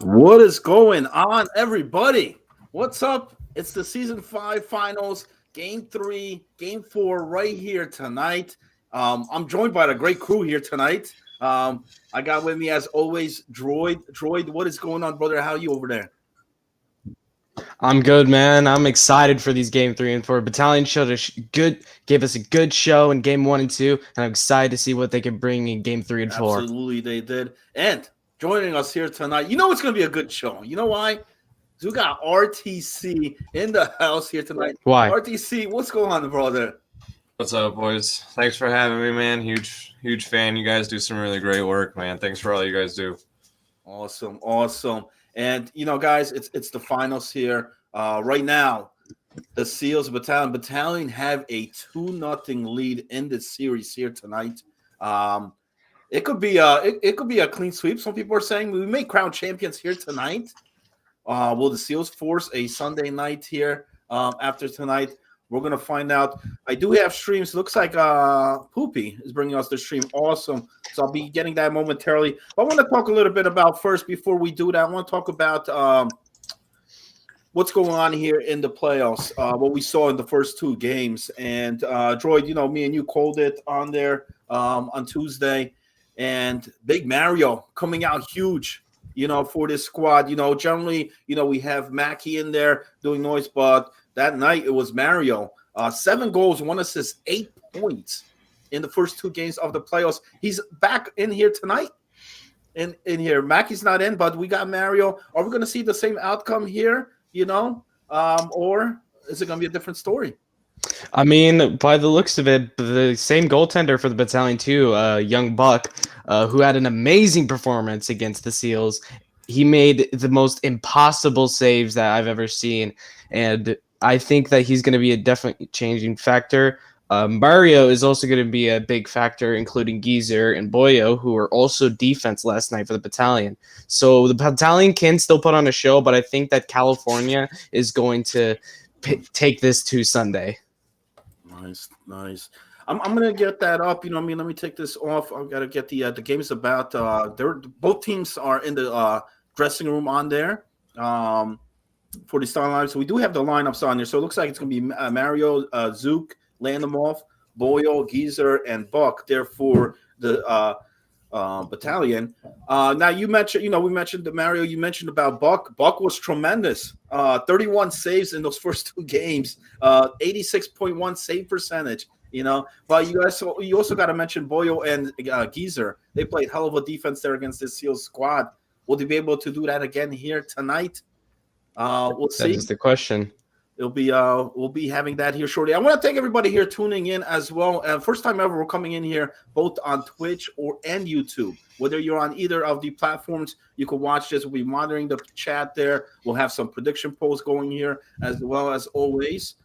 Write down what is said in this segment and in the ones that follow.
What is going on, everybody? What's up? It's the season 5 finals, game 3, game 4, right here tonight. I'm joined by the great crew here tonight. I got with me, as always, Droid. Droid, what is going on, brother? How are you over there? I'm good, man. I'm excited for these game 3 and 4. Battalion showed gave us a good show in game 1 and 2, and I'm excited to see what they can bring in game 3 and 4. Absolutely, they did. And joining us here tonight, you know it's going to be a good show. You know why? 'Cause we got RTC in the house here tonight. Why? RTC, what's going on, brother? What's up, boys? Thanks for having me, man. Huge fan. You guys do some really great work, man. Thanks for all you guys do. Awesome, awesome. And guys, it's the finals here. Right now, the Seals Battalion have a 2-0 lead in this series here tonight. It could be it could be a clean sweep. Some people are saying we may crown champions here tonight. Will the Seals force a Sunday night here after tonight? We're gonna find out. I do have streams. Looks like Poopy is bringing us the stream. Awesome. So I'll be getting that momentarily. But I want to talk a little bit about first before we do that. I want to talk about what's going on here in the playoffs. What we saw in the first 2 games. And Droid, me and you called it on there on Tuesday. And Big Mario coming out huge. For this squad. Generally, we have Mackey in there doing noise, but that night it was Mario. 7 goals, 1 assist, 8 points in the first 2 games of the playoffs. He's back in here tonight. In here, Mackey's not in, but we got Mario. Are we going to see the same outcome here? Or is it going to be a different story? I mean, by the looks of it, the same goaltender for the Battalion too, Young Buck, who had an amazing performance against the Seals. He made the most impossible saves that I've ever seen, and I think that he's going to be a definitely changing factor. Mario is also going to be a big factor, including Geezer and Boyo, who were also defense last night for the Battalion. So the Battalion can still put on a show, but I think that California is going to take this to Sunday. Nice. I'm gonna get that up. Let me take this off. I've got to get the games about. Both teams are in the dressing room on there for the starting lineup. So we do have the lineups on there. So it looks like it's gonna be Mario, Zook, Landamoff, Boyle, Geezer, and Buck. There for the Battalion. Now you mentioned, we mentioned the Mario. You mentioned about Buck. Buck was tremendous. 31 saves in those first 2 games. 86.1 save percentage. But you also got to mention Boyle and Geezer. They played hell of a defense there against this Seals squad. Will they be able to do that again here tonight? We'll see. That is the question. We'll be having that here shortly. I want to thank everybody here tuning in as well. First time ever, we're coming in here both on Twitch and YouTube. Whether you're on either of the platforms, you can watch this. We'll be monitoring the chat there. We'll have some prediction polls going here as well as always.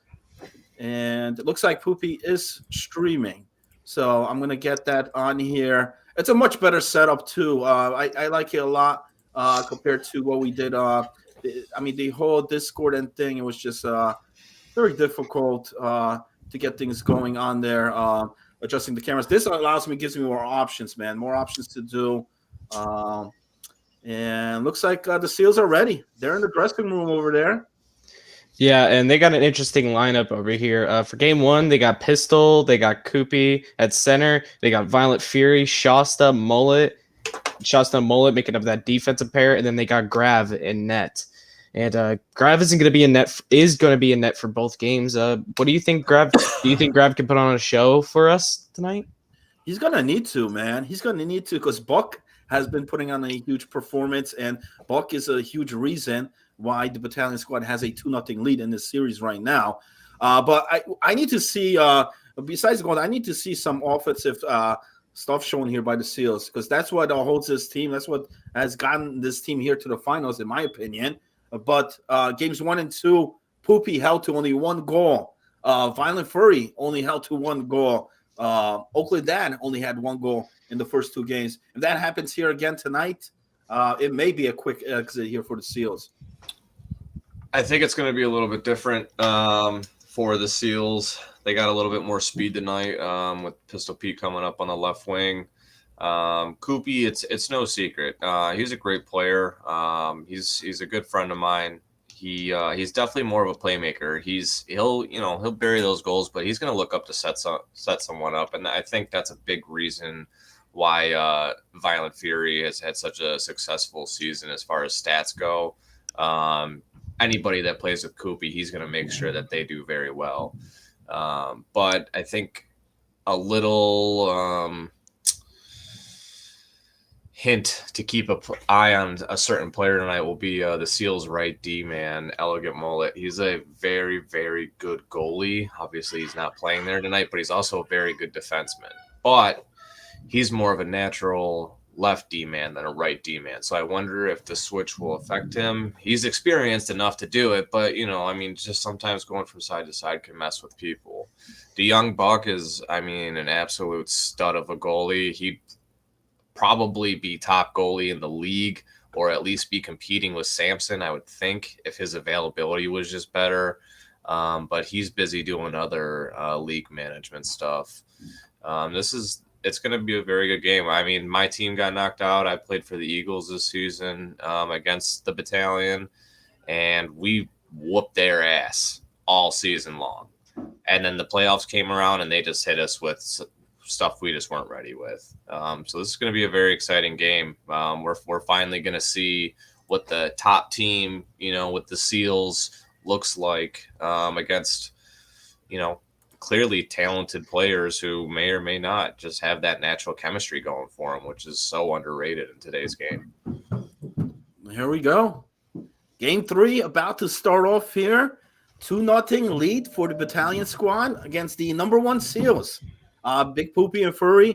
And it looks like Poopy is streaming, so I'm gonna get that on here. It's a much better setup too. I like it a lot compared to what we did. The whole Discord and thing, it was just very difficult to get things going on there, adjusting the cameras. This gives me more options, man, more options to do. And looks like the Seals are ready. They're in the dressing room over there. Yeah, and they got an interesting lineup over here. For game 1, they got Pistol, they got Koopy at center, they got Violent Fury, Shasta, Mullet making up that defensive pair, and then they got Grav in net. And Grav is going to be in net for both games. What do you think, Grav? Do you think Grav can put on a show for us tonight? He's gonna need to, man. He's gonna need to, because Buck has been putting on a huge performance, and Buck is a huge reason why the Battalion squad has a 2-0 lead in this series right now. But I need to see, besides goal, I need to see some offensive stuff shown here by the Seals, because that's what holds this team. That's what has gotten this team here to the finals, in my opinion. But games 1 and 2, Poopy held to only 1 goal. Violent Fury only held to 1 goal. Oakland Dan only had 1 goal in the first 2 games. If that happens here again tonight, it may be a quick exit here for the Seals. I think it's going to be a little bit different for the Seals. They got a little bit more speed tonight with Pistol Pete coming up on the left wing. Koopy, it's no secret. He's a great player. He's a good friend of mine. He's definitely more of a playmaker. He'll bury those goals, but he's going to look up to set someone up, and I think that's a big reason why Violent Fury has had such a successful season as far as stats go. Anybody that plays with Koopy, he's going to make sure that they do very well. But I think a little hint to keep an eye on a certain player tonight will be the Seals' right D man, Elegant Mullet. He's a very, very good goalie. Obviously, he's not playing there tonight, but he's also a very good defenseman. But he's more of a natural left D man than a right D man. So I wonder if the switch will affect him. He's experienced enough to do it, but just sometimes going from side to side can mess with people. The young buck is, an absolute stud of a goalie. He'd probably be top goalie in the league, or at least be competing with Samson, I would think, if his availability was just better. But he's busy doing other league management stuff. It's going to be a very good game. My team got knocked out. I played for the Eagles this season against the Battalion, and we whooped their ass all season long. And then the playoffs came around, and they just hit us with stuff we just weren't ready with. So this is going to be a very exciting game. We're finally going to see what the top team, with the Seals looks like against, clearly talented players who may or may not just have that natural chemistry going for them, which is so underrated in today's game. Here we go. Game 3 about to start off here. 2-0 lead for the Battalion squad against the number 1 Seals. Big Poopy and Furry,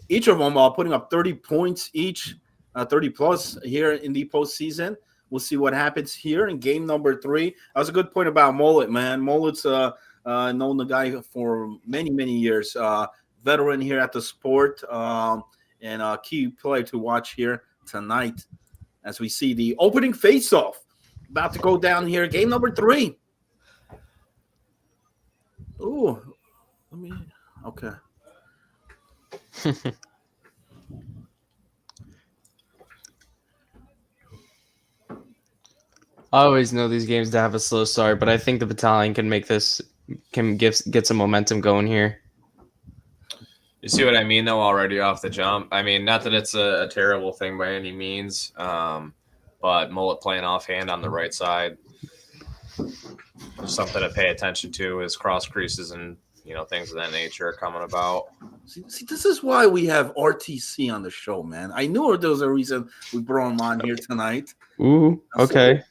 each of them putting up 30 points each, 30 plus here in the postseason. We'll see what happens here in game number 3. That was a good point about Mullet, man. Mullet's known the guy for many, many years. Veteran here at the sport, and a key player to watch here tonight as we see the opening face-off about to go down here. Game number 3. Ooh, okay. I always know these games to have a slow start, but I think the Battalion can get some momentum going here. You see what I mean, though, already off the jump? Not that it's a terrible thing by any means, but Mullet playing offhand on the right side, something to pay attention to. His cross creases and things of that nature are coming about. See, this is why we have RTC on the show, man. I knew there was a reason we brought him on here tonight. Ooh, okay.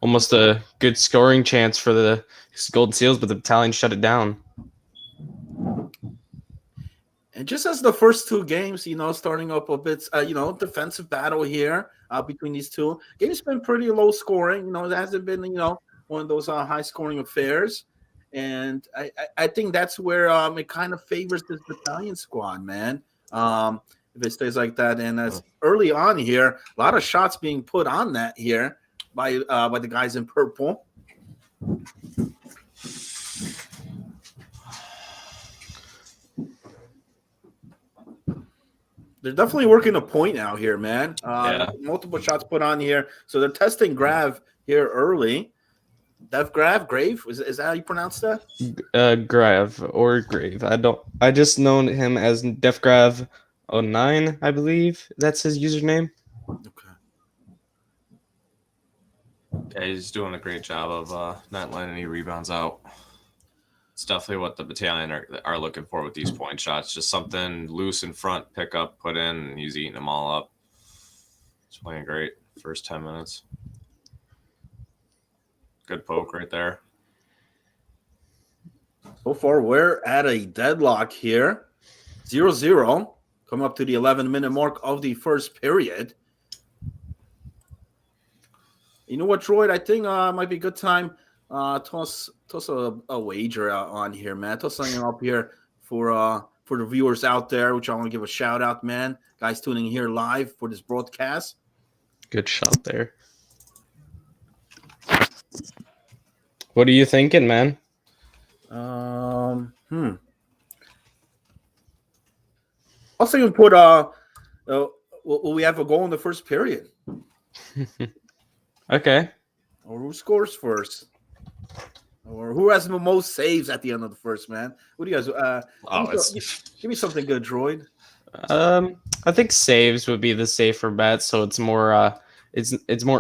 Almost a good scoring chance for the Golden Seals, but the Battalion shut it down. And just as the first 2 games, starting up a bit, defensive battle here between these two. Game's been pretty low scoring. It hasn't been, one of those high scoring affairs. And I think that's where it kind of favors this Battalion squad, man. If it stays like that. And as early on here, a lot of shots being put on that here by the guys in purple. They're definitely working a point out here, man. Multiple shots put on here. So they're testing Grav here early. Grave? Is that how you pronounce that? Grav or Grave. I just known him as DefGrav 09, I believe. That's his username. Okay. Yeah, he's doing a great job of not letting any rebounds out. It's definitely what the Battalion are looking for with these point shots. Just something loose in front, pick up, put in, and he's eating them all up. He's playing great first 10 minutes. Good poke right there. So far, we're at a deadlock here. 0-0. Come up to the 11-minute mark of the first period. You know what, Troy? I think might be a good time. Toss a wager out on here, man. Toss something up here for the viewers out there, which I want to give a shout out, man. Guys tuning in here live for this broadcast. Good shot there. What are you thinking, man? Also, you put will we have a goal in the first period, Okay. or who scores first, or who has the most saves at the end of the first? Man, what do you guys? Give me something good, Droid. I think saves would be the safer bet, so it's more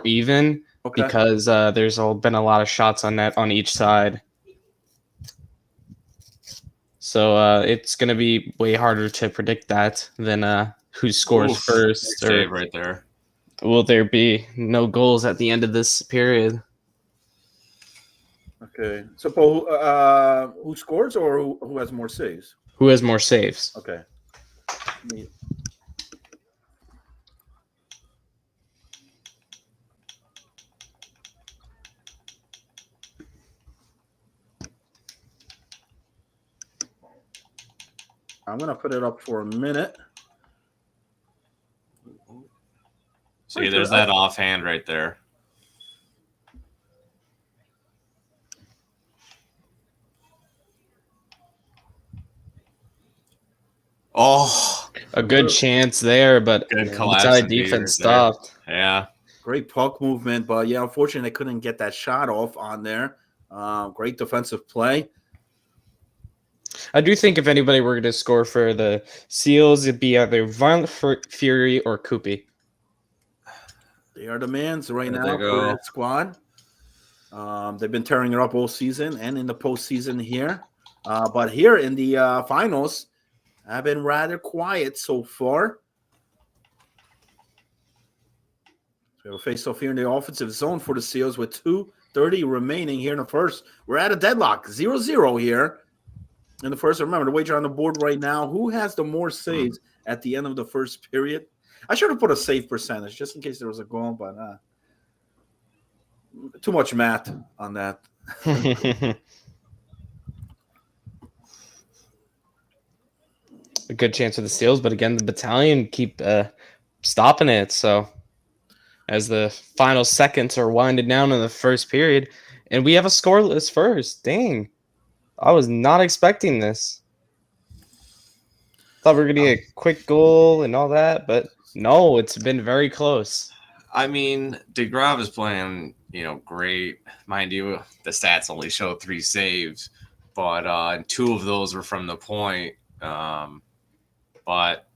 even Okay. because there's been a lot of shots on net on each side. So it's gonna be way harder to predict that than who scores first. Save right there. Will there be no goals at the end of this period? Okay. So, who scores or who has more saves? Who has more saves? Okay. I'm gonna put it up for a minute. See, there's that offhand right there. Oh, a good chance there, but good collapse defense stopped. Yeah, great puck movement, but yeah, unfortunately, they couldn't get that shot off on there. Great defensive play. I do think if anybody were going to score for the Seals, it'd be either Violent Fury or Koopy. They are the mans right now for that squad. They've been tearing it up all season and in the postseason here. But here in the finals, have been rather quiet so far. So we have a face-off here in the offensive zone for the Seals with 2:30 remaining here in the first. We're at a deadlock, 0-0 here in the first. Remember, the wager on the board right now, who has the more saves at the end of the first period? I should have put a save percentage just in case there was a goal, but too much math on that. A good chance for the Seals, but again, the Battalion keep stopping it. So as the final seconds are winding down in the first period, and we have a scoreless first. Dang. I was not expecting this. Thought we were going to get a quick goal and all that, but no, it's been very close. I mean, DeGrav is playing, great. Mind you, the stats only show 3 saves, but 2 of those were from the point. But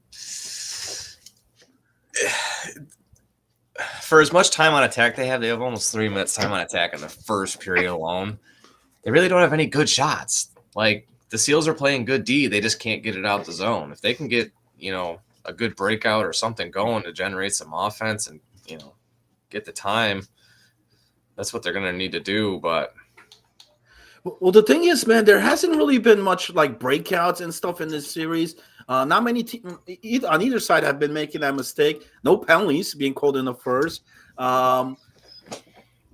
for as much time on attack they have almost 3 minutes time on attack in the first period alone. They really don't have any good shots. Like, the Seals are playing good D. They just can't get it out the zone. If they can get, a good breakout or something going to generate some offense and, get the time, that's what they're going to need to do. But well, the thing is, man, there hasn't really been much like breakouts and stuff in this series. Not many teams on either side have been making that mistake. No penalties being called in the first.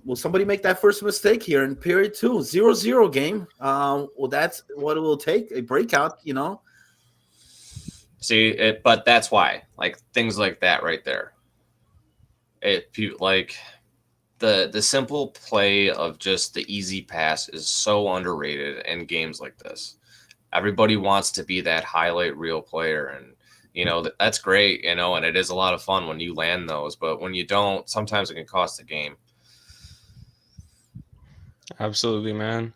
Will somebody make that first mistake here in period 2? 0-0 game. Well, that's what it will take, a breakout, See, but that's why, like, things like that right there. Like, the simple play of just the easy pass is so underrated in games like this. Everybody wants to be that highlight reel player, and that's great, and it is a lot of fun when you land those, but when you don't, sometimes it can cost the game. Absolutely, man.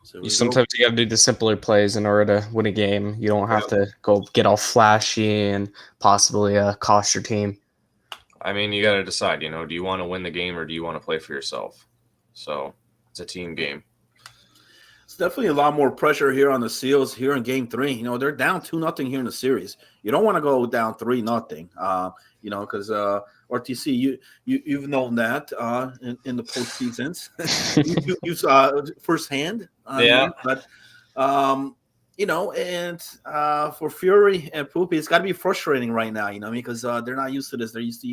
So sometimes you got to do the simpler plays in order to win a game. You don't have to go get all flashy and possibly cost your team. I mean, you got to decide, do you want to win the game or do you want to play for yourself? So it's a team game. It's definitely a lot more pressure here on the Seals here in game 3. They're down 2-0 here in the series. You don't want to go down 3-0, because RTC, you've known that in the postseasons. you firsthand. Yeah. But, and for Fury and Poopy, it's got to be frustrating right now, because they're not used to this. They're used to,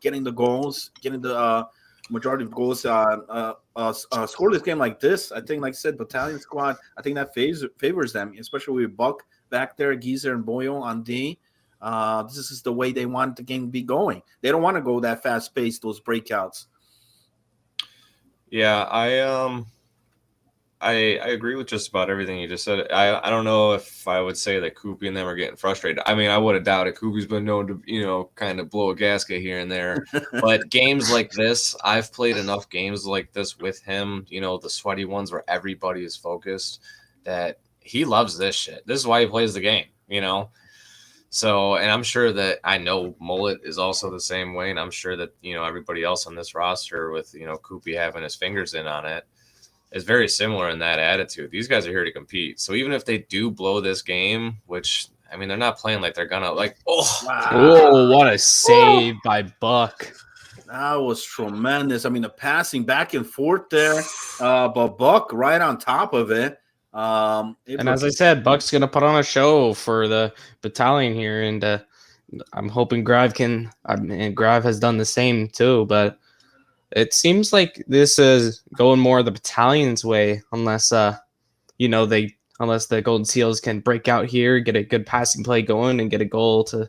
getting the goals, getting the majority of goals scoreless game like this. I think, like I said, Battalion squad, I think that favors them, especially with Buck back there, Geezer and Boyle on D. This is the way they want the game to be going. They don't want to go that fast paced, those breakouts. Yeah, I agree with just about everything you just said. I don't know if I would say that Koopy and them are getting frustrated. I mean, I would have doubted. Koopy's been known to, kind of blow a gasket here and there. But games like this, I've played enough games like this with him, the sweaty ones where everybody is focused, that he loves this shit. This is why he plays the game. So, and I'm sure that I know Mullet is also the same way. And I'm sure that, everybody else on this roster with, Koopy having his fingers in on it is very similar in that attitude. These guys are here to compete. So even if they do blow this game, which, I mean, they're not playing like they're gonna Oh, what a save by Buck. That was tremendous. I mean, the passing back and forth there, but Buck right on top of it. And as I said, Buck's going to put on a show for the battalion here. And I'm hoping Grive can, and Grive has done the same too, but it seems like this is going more the battalion's way, unless unless the Golden Seals can break out here, get a good passing play going, and get a goal to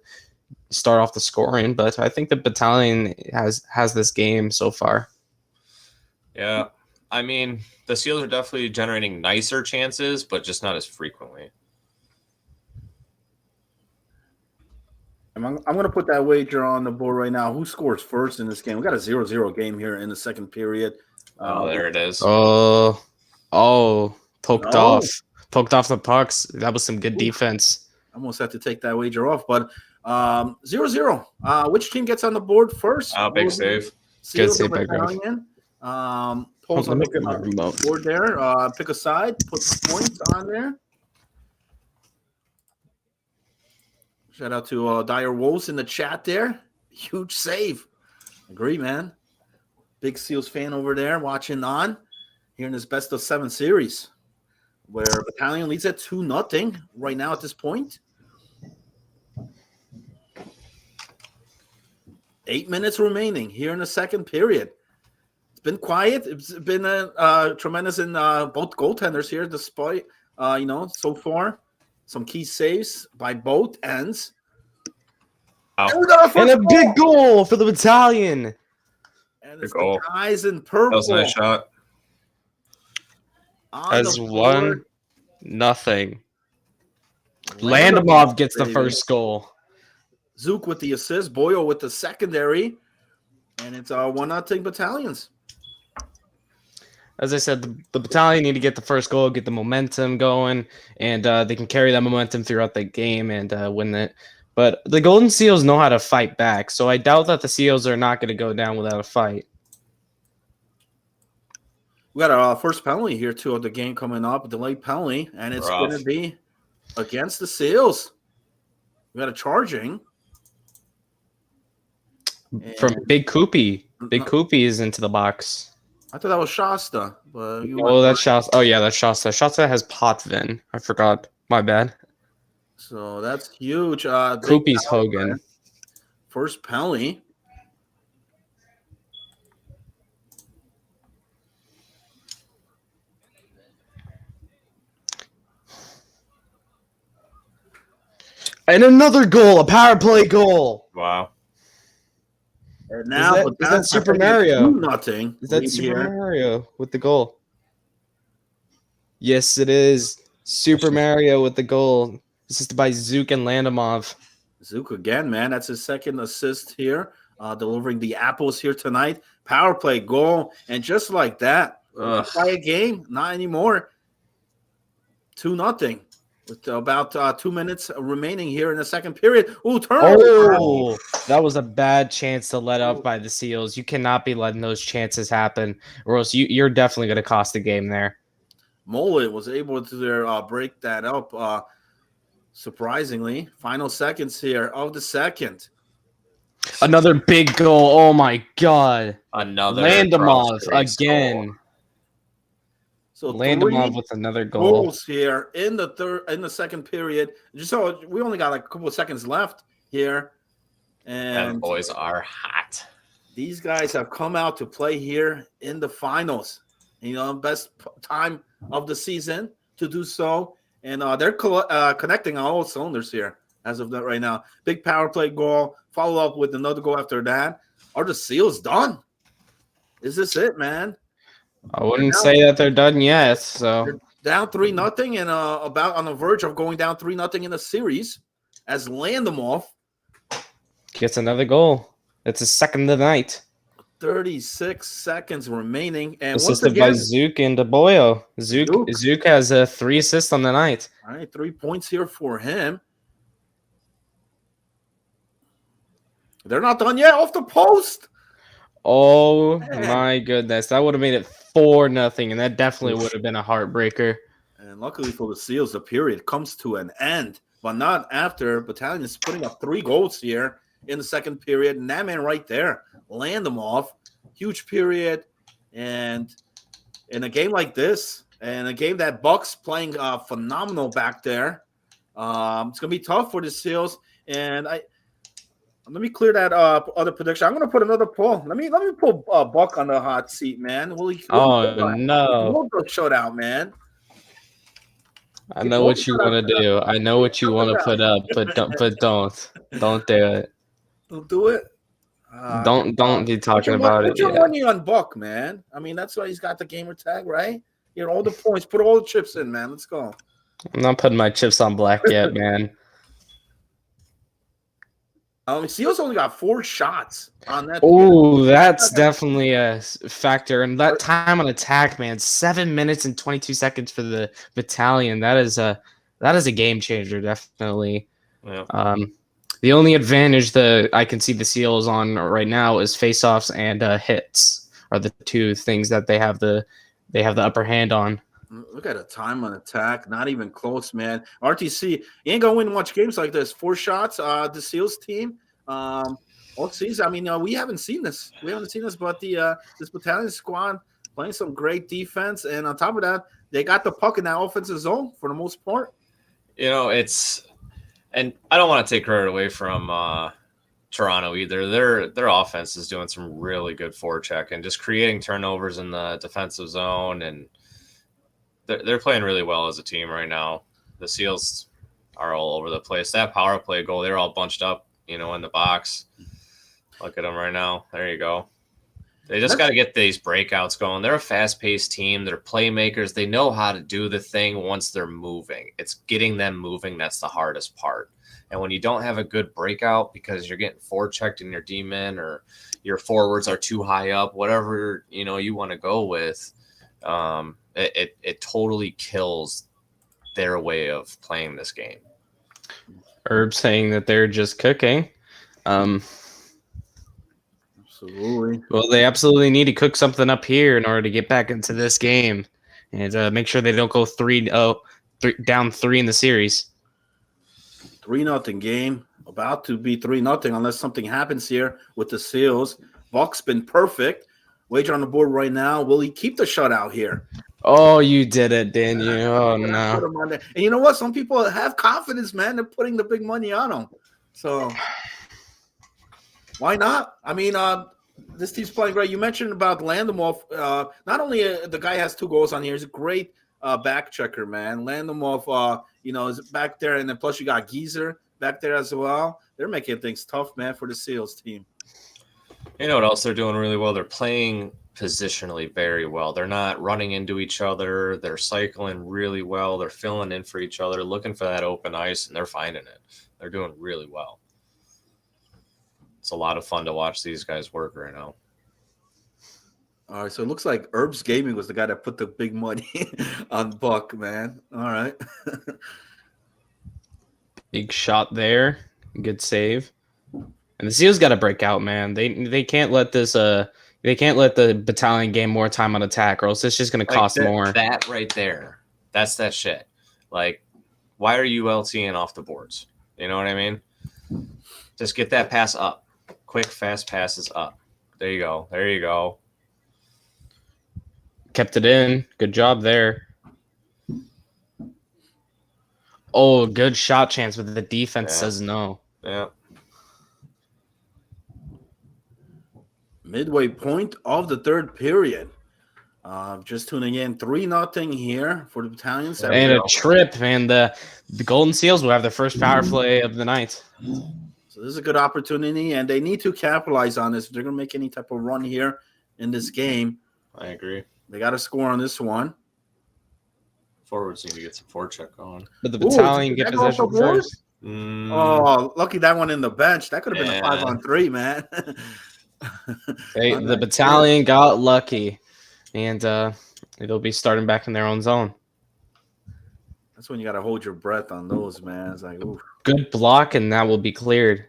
start off the scoring. But I think the battalion has this game so far. Yeah, I mean, the Seals are definitely generating nicer chances, but just not as frequently. I'm going to put that wager on the board right now. Who scores first in this game? We got a 0-0 game here in the second period. There it is. Poked off the pucks. That was some good defense. I almost had to take that wager off, but 0-0. Which team gets on the board first? Big save. Good save by Griff. Pulls on Look at my the remote. board there. Pick a side. Put the points on there. Shout out to Dire Wolves in the chat there. Huge save. Agree, man. Big Seals fan over there watching on here in this best of 7 series, where Battalion leads at 2-0 right now at this point. 8 minutes remaining here in the second period. It's been quiet. It's been tremendous in both goaltenders here, despite so far. Some key saves by both ends. Wow. And a big goal for the battalion. And it's the guys in purple. That was a nice shot. As 1-0. Landamov gets the first goal. Zook with the assist. Boyle with the secondary. And it's 1-0 Battalions. As I said, the battalion need to get the first goal, get the momentum going, and they can carry that momentum throughout the game and win it. But the Golden Seals know how to fight back, so I doubt that the Seals are not going to go down without a fight. We got our first penalty here, too, of the game coming up, a delayed penalty, and it's going to be against the Seals. We got a charging. From Big Koopy. Big Koopy is into the box. I thought that was Shasta. But that's Shasta. Oh, yeah, that's Shasta. Shasta has Potvin. I forgot. My bad. So that's huge. Koopy's Hogan. First penalty. And another goal, a power play goal. Wow. And now is that Super Mario? 2-0. Is that Super Mario with the goal? Yes, it is. Super Mario with the goal. Assisted by Zook and Landamov. Zook again, man. That's his second assist here. Delivering the apples here tonight. Power play goal. And just like that, play a game. Not anymore. 2-0. With about 2 minutes remaining here in the second period. Ooh, turnover. Oh, that was a bad chance to let up by the Seals. You cannot be letting those chances happen, or else you're definitely going to cost the game there. Mullet was able to break that up. Surprisingly, final seconds here of the second. Another big goal. Oh, my God. Another Landamov again. Goal. So Landamov with another goal. Goals here in the second period. Just so we only got like a couple of seconds left here, and boys are hot. These guys have come out to play here in the finals. Best time of the season to do so, and they're connecting on all cylinders here as of that right now. Big power play goal, follow up with another goal after that. Are the Seals done? Is this it, man? I wouldn't say that they're done yet. So They're down 3-0 and about on the verge of going down 3-0 in the series as Landemoff gets another goal. It's his second of the night. 36 seconds remaining. And once Assisted by again, Zook and DeBoyo. Zook has 3 assists on the night. all right, 3 points here for him. They're not done yet. Off the post. Oh Man. my goodness. That would have made it 4-0, and that definitely would have been a heartbreaker. And luckily for the Seals, the period comes to an end, but not after. Battalion is putting up 3 goals here in the second period. And that man right there, Landemoff, huge period. And in a game like this, and a game that Buck's playing phenomenal back there, it's going to be tough for the Seals. And let me clear that other prediction. I'm going to put another poll. Let me put Buck on the hot seat, man. Will he No. go shutout, man? I know what you want to do. I know what you want to put up, but don't do it. Don't do it. Don't be talking about it. Put your money on Buck, man. I mean, that's why he's got the gamer tag, right? You know, all the points. Put all the chips in, man. Let's go. I'm not putting my chips on black yet, man. Seals only got 4 shots on that. Oh, that's definitely a factor. And that time on attack, man, 7 minutes and 22 seconds for the Battalion. That is a game changer, definitely. Yeah. The only advantage that I can see the Seals on right now is faceoffs and hits are the 2 things that they have the upper hand on. Look at the time on attack. Not even close, man. RTC, you ain't going to win much games like this. 4 shots, the Seals team. All season. I mean, we haven't seen this. We haven't seen this, but this Battalion squad playing some great defense. And on top of that, they got the puck in that offensive zone for the most part. You know, and I don't want to take credit away from Toronto either. Their offense is doing some really good forecheck and just creating turnovers in the defensive zone, and they're playing really well as a team right now. The Seals are all over the place. That power play goal, they're all bunched up, in the box. Look at them right now. There you go. They just got to get these breakouts going. They're a fast-paced team. They're playmakers. They know how to do the thing once they're moving. It's getting them moving that's the hardest part. And when you don't have a good breakout because you're getting forechecked in your D-men or your forwards are too high up, whatever you want to go with, it totally kills their way of playing this game. Herb saying that they're just cooking. Absolutely. Well, they absolutely need to cook something up here in order to get back into this game and make sure they don't go down 3 in the series. 3-0 game. About to be 3-0 unless something happens here with the Seals. Buck's been perfect. Wager on the board right now. Will he keep the shutout here? Oh, you did it, didn't you? Oh, Put no. him on there. And you know what? Some people have confidence, man. They're putting the big money on him. So why not? I mean, this team's playing great. You mentioned about Landemoff. Not only the guy has 2 goals on here, he's a great back checker, man. Landemoff, is back there. And then plus you got Geezer back there as well. They're making things tough, man, for the Seals team. You know what else they're doing really well? They're playing positionally very well. They're not running into each other. They're cycling really well. They're filling in for each other, looking for that open ice, and they're finding it. They're doing really well. It's a lot of fun to watch these guys work right now. All right, so it looks like Herbs Gaming was the guy that put the big money on Buck, man. All right. Big shot there. Good save. And the Seals got to break out, man. They can't let this they can't let the Battalion gain more time on attack, or else it's just going to cost more. That right there, that's that shit. Like, why are you LTing off the boards? You know what I mean? Just get that pass up. Quick, fast passes up. There you go. There you go. Kept it in. Good job there. Oh, good shot chance, but the defense says no. Yeah. Midway point of the third period. Just tuning in, 3-0 here for the Battalion. And a trip, and the Golden Seals will have their first power play of the night. So this is a good opportunity, and they need to capitalize on this if they're going to make any type of run here in this game. I agree. They got to score on this one. Forwards need to get some forecheck on. But the Ooh, battalion did get that go off the possession board? first. Oh, lucky that one in the bench. That could have been a Yeah. 5-on-3, man. The battalion got lucky, and they'll be starting back in their own zone. That's when you got to hold your breath on those, man. It's like, ooh. Good block, and that will be cleared.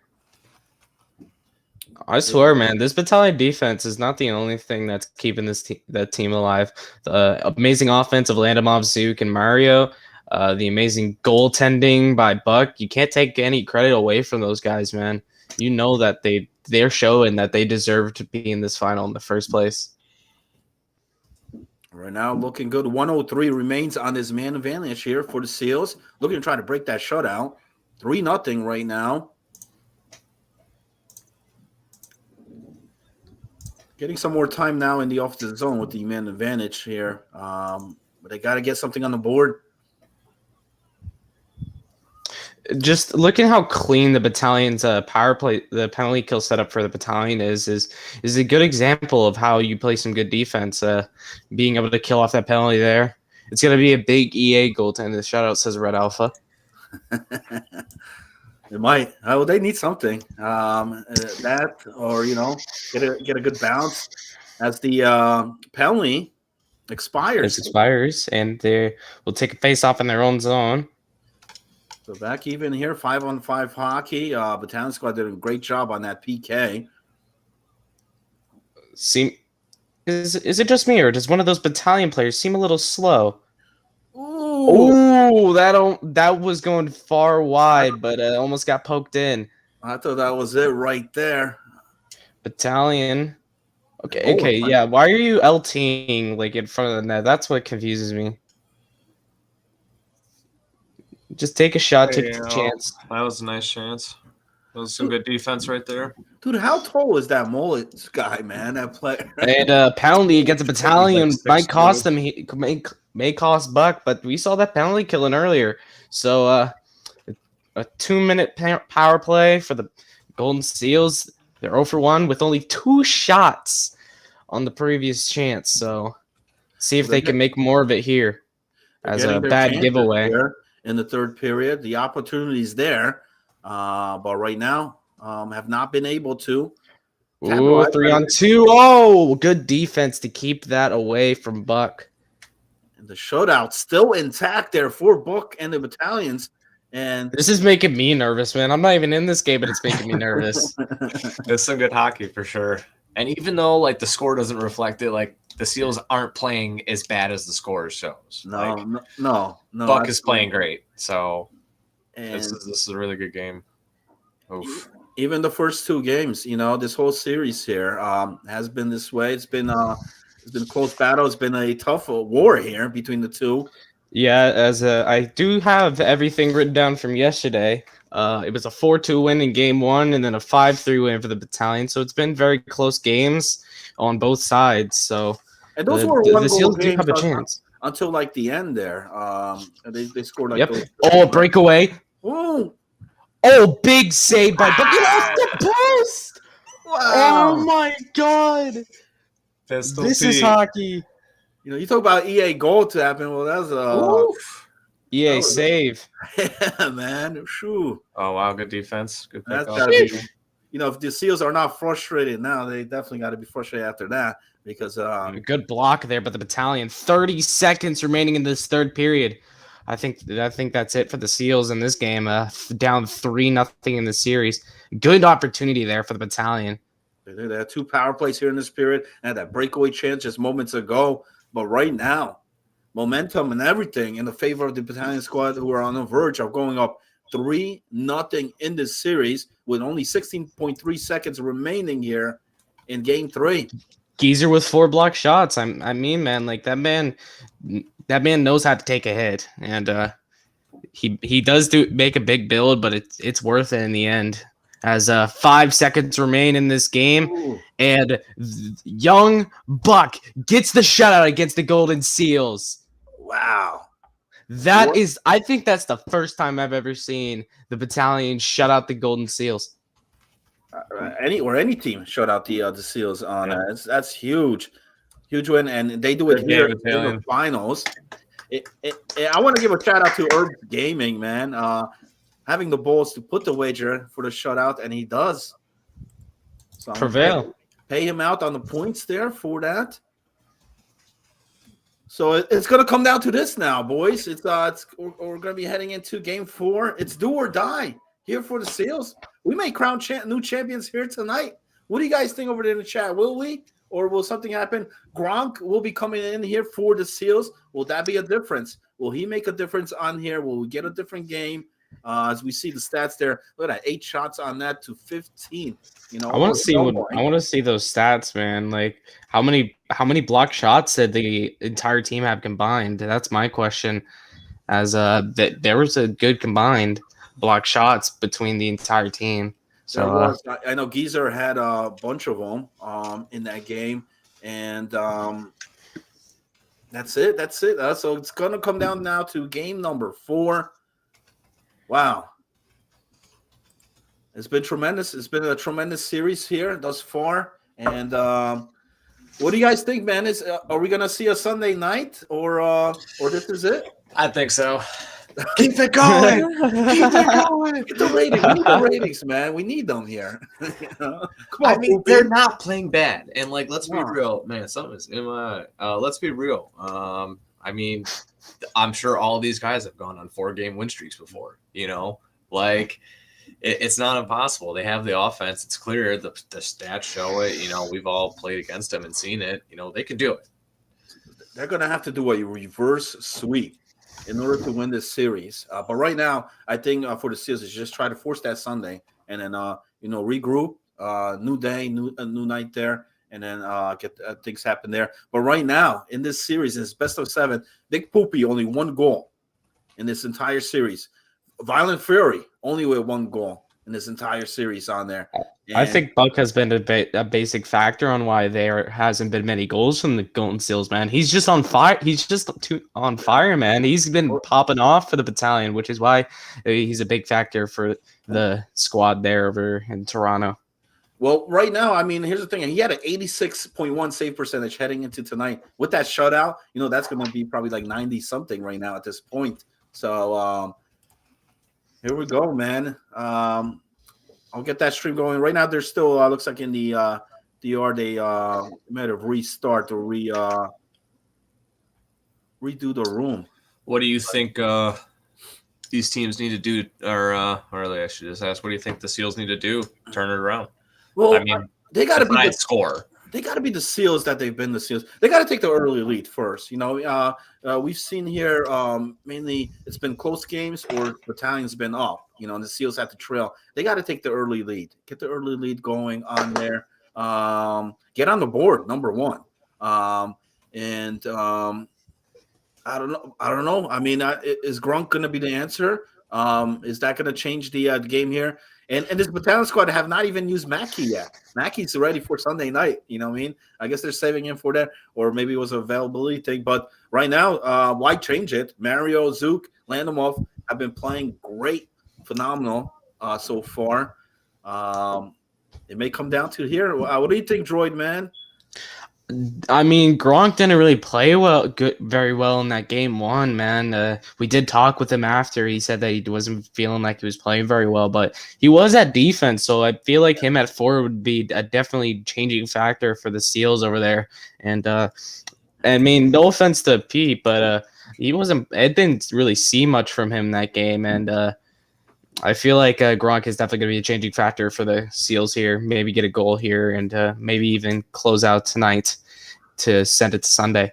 I swear, man, this battalion defense is not the only thing that's keeping that team alive. The amazing offense of Landamov, Zook, and Mario, the amazing goaltending by Buck. You can't take any credit away from those guys, man. You know that they're showing that they deserve to be in this final in the first place. Right now, looking good. 103 remains on this man advantage here for the Seals. Looking to try to break that shutout. 3-0 right now. Getting some more time now in the offensive zone with the man advantage here. But they got to get something on the board. Just looking how clean the battalion's power play, the penalty kill setup for the battalion is a good example of how you play some good defense. Being able to kill off that penalty there, it's gonna be a big EA goaltender. The shutout says Red Alpha. It might. Well, they need something. That or get a good bounce as the penalty expires. It expires, and they will take a face off in their own zone. So back even here, 5-on-5 hockey. Battalion squad did a great job on that PK. Is it just me, or does one of those battalion players seem a little slow? Ooh, that was going far wide, but almost got poked in. I thought that was it right there. Battalion. Okay, yeah. Why are you LTing like in front of the net? That's what confuses me. Just take a shot, take a chance. That was a nice chance. That was some good defense right there. Dude, how tall is that mullet guy, man? That player. And penalty against the battalion like might cost them. He may cost Buck, but we saw that penalty killing earlier. So a 2-minute power play for the Golden Seals. They're 0 for 1 with only 2 shots on the previous chance. So see if they can make more of it here as a bad giveaway. In the third period, the opportunity's there, but right now have not been able to. Ooh, 3-on-2. Oh, good defense to keep that away from Buck. And the shutout still intact there for Buck and the battalions. And this is making me nervous, man. I'm not even in this game, but it's making me nervous. It's some good hockey for sure. And even though like the score doesn't reflect it, like the Seals aren't playing as bad as the score shows. No. Buck is playing great. So and this is a really good game. Oof. Even the first 2 games, this whole series here has been this way. It's been a close battle. It's been a tough war here between the two. Yeah, I do have everything written down from yesterday. It was a 4-2 win in game 1 and then a 5-3 win for the battalion. So it's been very close games on both sides. So and those were one the goal Seals do games have a chance until like the end there. They scored like those. Oh, breakaway. Ooh. Oh, big save by Buck. Get off the post. Wow. Oh my God. Pistol This Pete. is hockey. You talk about EA goal tapping. Well, that's EA save. Yeah, man. Shoo. Oh wow, good defense. Good That's pickup. gotta be. If the Seals are not frustrated now, they definitely got to be frustrated after that because Good block there, but the battalion. 30 seconds remaining in this third period. I think that's it for the Seals in this game. Down 3-0 in the series. Good opportunity there for the battalion. They had 2 power plays here in this period and that breakaway chance just moments ago. But right now, momentum and everything in the favor of the battalion squad who are on the verge of going up 3-0 in this series with only 16.3 seconds remaining here in game 3. Geezer with 4 block shots. I mean, man, like that man knows how to take a hit, and he does make a big build, but it's worth it in the end. As 5 seconds remain in this game, Ooh. and young Buck gets the shutout against the Golden Seals. Wow. I think that's the first time I've ever seen the battalion shut out the Golden Seals. Any team shut out the Seals on that. That's huge. huge win, and they do it Good here game, in the Italian. finals. I want to give a shout out to Herb Gaming, man. Having the balls to put the wager for the shutout, and he does. So I'm gonna Prevail. pay him out on the points there for that. So it's going to come down to this now, boys. We're going to be heading into Game 4. It's do or die here for the Seals. We may crown new champions here tonight. What do you guys think over there in the chat? Will we, or will something happen? Gronk will be coming in here for the Seals. Will that be a difference? Will he make a difference on here? Will we get a different game? As we see the stats there, look at that, 8 shots on that to 15. I want to see those stats, man. Like how many block shots did the entire team have combined? That's my question. As that there was a good combined block shots between the entire team. So I know Geezer had a bunch of them in that game, and that's it. So it's gonna come down now to game number 4. Wow. It's been tremendous. It's been a tremendous series here thus far. And what do you guys think, man? Are we gonna see a Sunday night, or this is it? I think so. Keep it going. Keep it going. Get the rating. We need the ratings, man. We need them here. Come on, I mean, they're not playing bad, and like, let's be real, man. Something's in my. Let's be real. I mean, I'm sure all of these guys have gone on 4-game win streaks before. Like. It's not impossible. They have the offense. It's clear. The stats show it. We've all played against them and seen it. They can do it. They're going to have to do a reverse sweep in order to win this series. But right now, I think for the Seals is just try to force that Sunday and then, regroup, new day, new night there, and then get things happen there. But right now, in this series, in this best of 7, Big Poopy only 1 goal in this entire series. Violent Fury only with 1 goal in this entire series on there. And I think Buck has been a basic factor on why there hasn't been many goals from the Golden Seals, man. He's just on fire. He's just on fire, man. He's been popping off for the battalion, which is why he's a big factor for the squad there over in Toronto. Well, right now, I mean, here's the thing. He had an 86.1 save percentage heading into tonight. With that shutout, that's going to be probably like 90-something right now at this point. So, here we go, man. I'll get that stream going. Right now, there's still looks like in the DR they might have restart or redo the room. What do you think these teams need to do, or I should just ask, what do you think the Seals need to do to turn it around? Well, I mean, they got to be score. They got to be the Seals that they've been the Seals. They got to take the early lead first. We've seen here mainly it's been close games or battalion's been up. And the Seals have to trail. They got to take the early lead. Get the early lead going on there. Get on the board, number 1. I don't know. I mean, is Gronk going to be the answer? Is that going to change the game here? And this battalion squad have not even used Mackey yet. Mackey's ready for Sunday night. You know what I mean? I guess they're saving him for that, or maybe it was an availability thing. But right now, why change it? Mario, Zook, Landemov have been playing great, phenomenal so far. It may come down to here. What do you think, Droid, man? I mean, Gronk didn't really play very well in that game 1, man. We did talk with him after. He said that he wasn't feeling like he was playing very well, but he was at defense, so I feel like him at 4 would be a definitely changing factor for the Seals over there. And I mean, no offense to Pete, but I didn't really see much from him that game, and I feel like Gronk is definitely going to be a changing factor for the Seals here. Maybe get a goal here and maybe even close out tonight to send it to Sunday.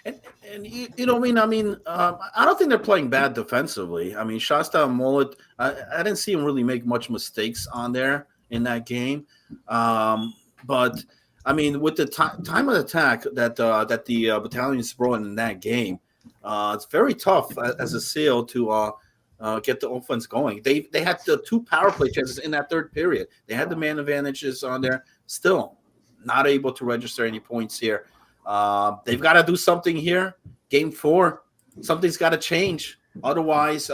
And you know what I mean? I don't think they're playing bad defensively. I mean, Shasta and Mullet, I didn't see him really make much mistakes on there in that game. But, I mean, with the time of attack that the battalions brought in that game, it's very tough as a Seal to get the offense going. They had the 2 power play chances in that 3rd period. They had the man advantages on there. Still not able to register any points here. They've got to do something here. Game 4, something's got to change. Otherwise,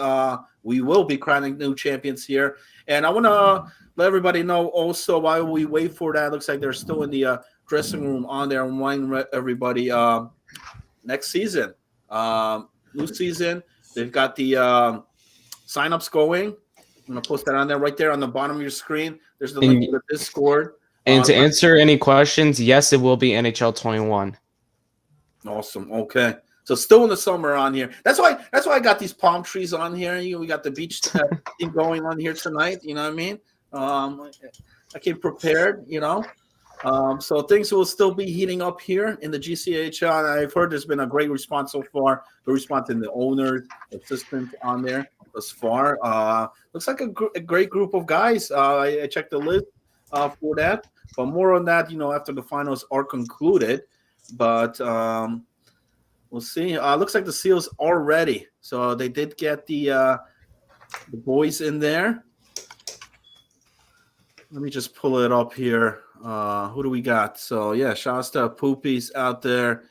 we will be crowning new champions here. And I want to let everybody know also while we wait for that, looks like they're still in the dressing room on there and reminding everybody next season, new season. They've got the signups going. I'm gonna post that on there right there on the bottom of your screen. There's the link to the Discord. And to answer any questions, yes, it will be NHL 21. Awesome. Okay. So still in the summer on here. That's why I got these palm trees on here. We got the beach thing going on here tonight. You know what I mean? I came prepared. So things will still be heating up here in the GCHL. And I've heard there's been a great response so far. The response in the owners, assistant on there thus far. Looks like a great group of guys. I checked the list for that. But more on that, after the finals are concluded. But we'll see. Looks like the Seals are ready. So they did get the boys in there. Let me just pull it up here. Who do we got? So, yeah, Shasta, Poopy's out there.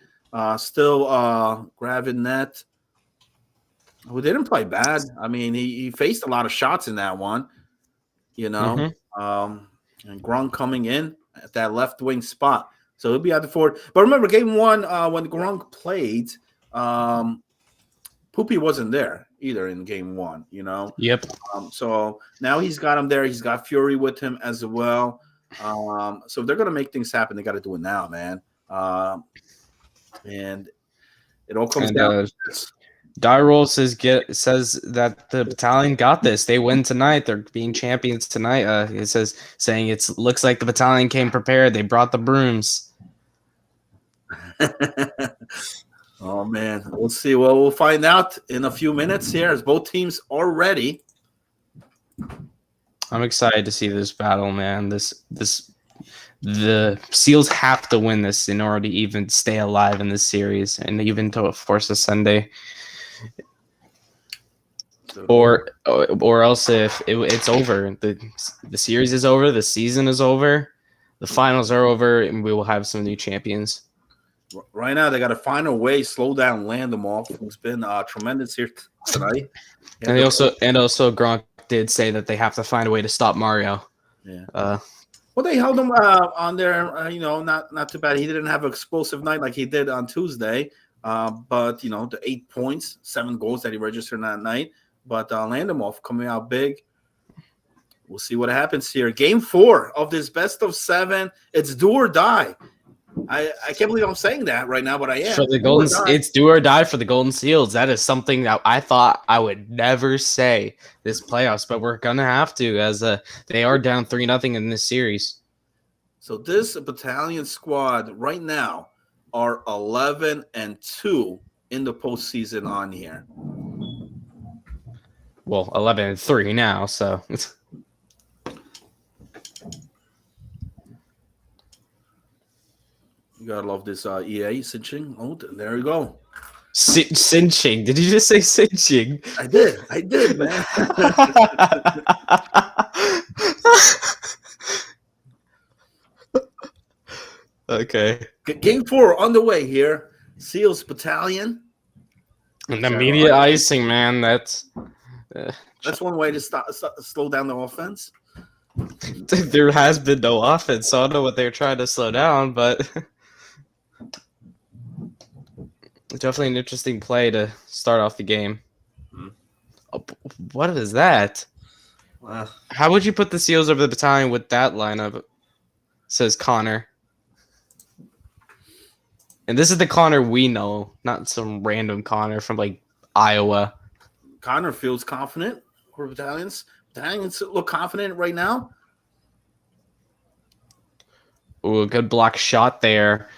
Still grabbing net. Who didn't play bad. I mean, he faced a lot of shots in that one, and Grunk coming in at that left wing spot. So he'll be out the forward. But remember, game one, when Grunk played, Poopy wasn't there either in game one, Yep. So now he's got him there. He's got Fury with him as well. So if they're going to make things happen, they got to do it now, man. And it all comes down to this. Dyrol says that the battalion got this. They win tonight. They're being champions tonight. It saying it looks like the battalion came prepared. They brought the brooms. Oh man, we'll see. Well, we'll find out in a few minutes here as both teams are ready. I'm excited to see this battle, man. The Seals have to win this in order to even stay alive in this series, and even to force a Sunday. Or else if it's over, the series is over, the season is over, the finals are over, and we will have some new champions. Right now, they got to find a way, slow down Landemolf, who's been tremendous here tonight. And also Gronk did say that they have to find a way to stop Mario. Yeah. Well, they held him on there. Not too bad. He didn't have an explosive night like he did on Tuesday. But the 8 points, 7 goals that he registered that night. But Landemolf coming out big. We'll see what happens here. Game 4 of this best of 7. It's do or die. I can't believe I'm saying that right now, but I am. For the it's do or die for the Golden Seals. That is something that I thought I would never say this playoffs, but we're gonna have to, as they are down 3-0 in this series. So this battalion squad right now are 11-2 in the postseason on here. Well, 11-3 now, so. You gotta love this EA cinching. Oh, there we go. Cinching. Did you just say cinching? I did, man. Okay. Game 4 underway here. Seals Battalion. And immediate icing, man. That's one way to slow down the offense. There has been no offense, so I don't know what they're trying to slow down, but definitely an interesting play to start off the game. Oh, what is that? Wow. How would you put the Seals over the battalion with that lineup? Says Connor. And this is the Connor we know, not some random Connor from Iowa. Connor feels confident for battalions. Battalions look confident right now. Ooh, good block shot there.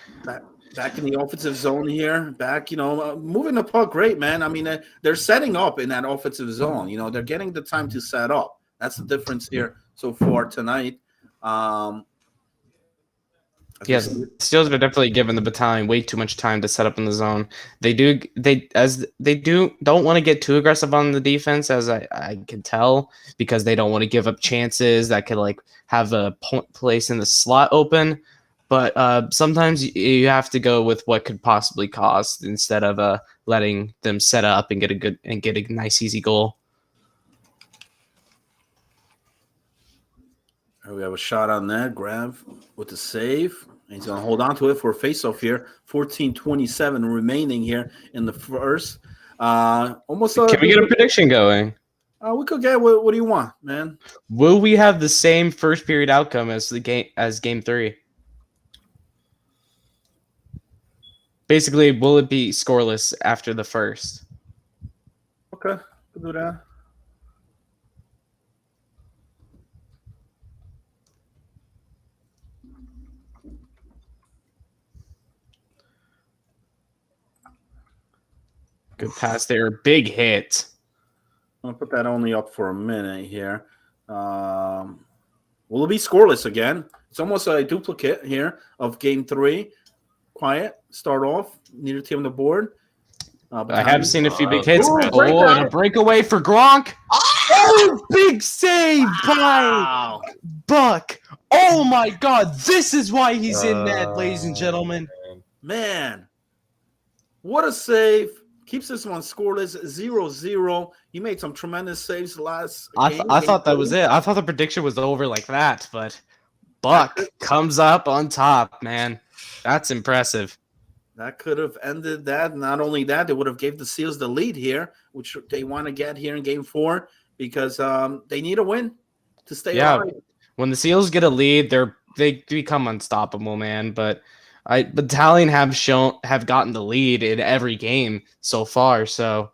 Back in the offensive zone here. Back, moving the puck great, man. I mean, they're setting up in that offensive zone. They're getting the time to set up. That's the difference here so far tonight. Yes, Steelers are definitely giving the battalion way too much time to set up in the zone. They don't want to get too aggressive on the defense, as I can tell, because they don't want to give up chances that could have a place in the slot open. But sometimes you have to go with what could possibly cost instead of letting them set up and get a nice easy goal. We have a shot on that grab with the save, And he's going to hold on to it for a face-off here. 14:27 remaining here in the first. Almost. Can we get a prediction going? We could get. What do you want, man? Will we have the same first period outcome as game 3? Basically, will it be scoreless after the first? Okay, we'll do that. Good pass there. Big hit. I'm going to put that only up for a minute here. Will it be scoreless again? It's almost a duplicate here of game 3. Quiet. Start off. Neither team on the board. I have seen a few big hits. Ooh, And a breakaway for Gronk. Oh, big save by Buck. Oh, my God. This is why he's in net, ladies and gentlemen. Man, what a save. Keeps this one scoreless, 0-0. He made some tremendous saves last game. I thought that was it. I thought the prediction was over like that, but Buck comes up on top, man. That's impressive. That could have ended that. Not only that, they would have gave the Seals the lead here, which they want to get here in game 4 because they need a win to stay alive. When the Seals get a lead, they become unstoppable, man. But Battalion have gotten the lead in every game so far. So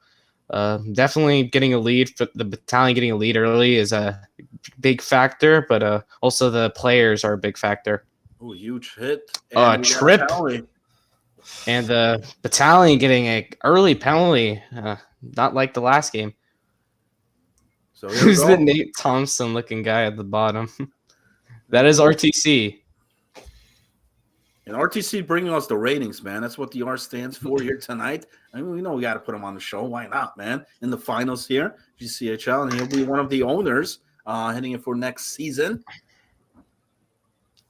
definitely getting a lead for the Battalion getting a lead early is a big factor, but also the players are a big factor. Oh, huge hit. Trip. And the Battalion getting an early penalty, not like the last game. So who's the Nate Thompson looking guy at the bottom? That is RTC. And RTC bringing us the ratings, man. That's what the R stands for here tonight. I mean, we know we got to put him on the show. Why not, man? In the finals here, GCHL, and he'll be one of the owners heading in for next season.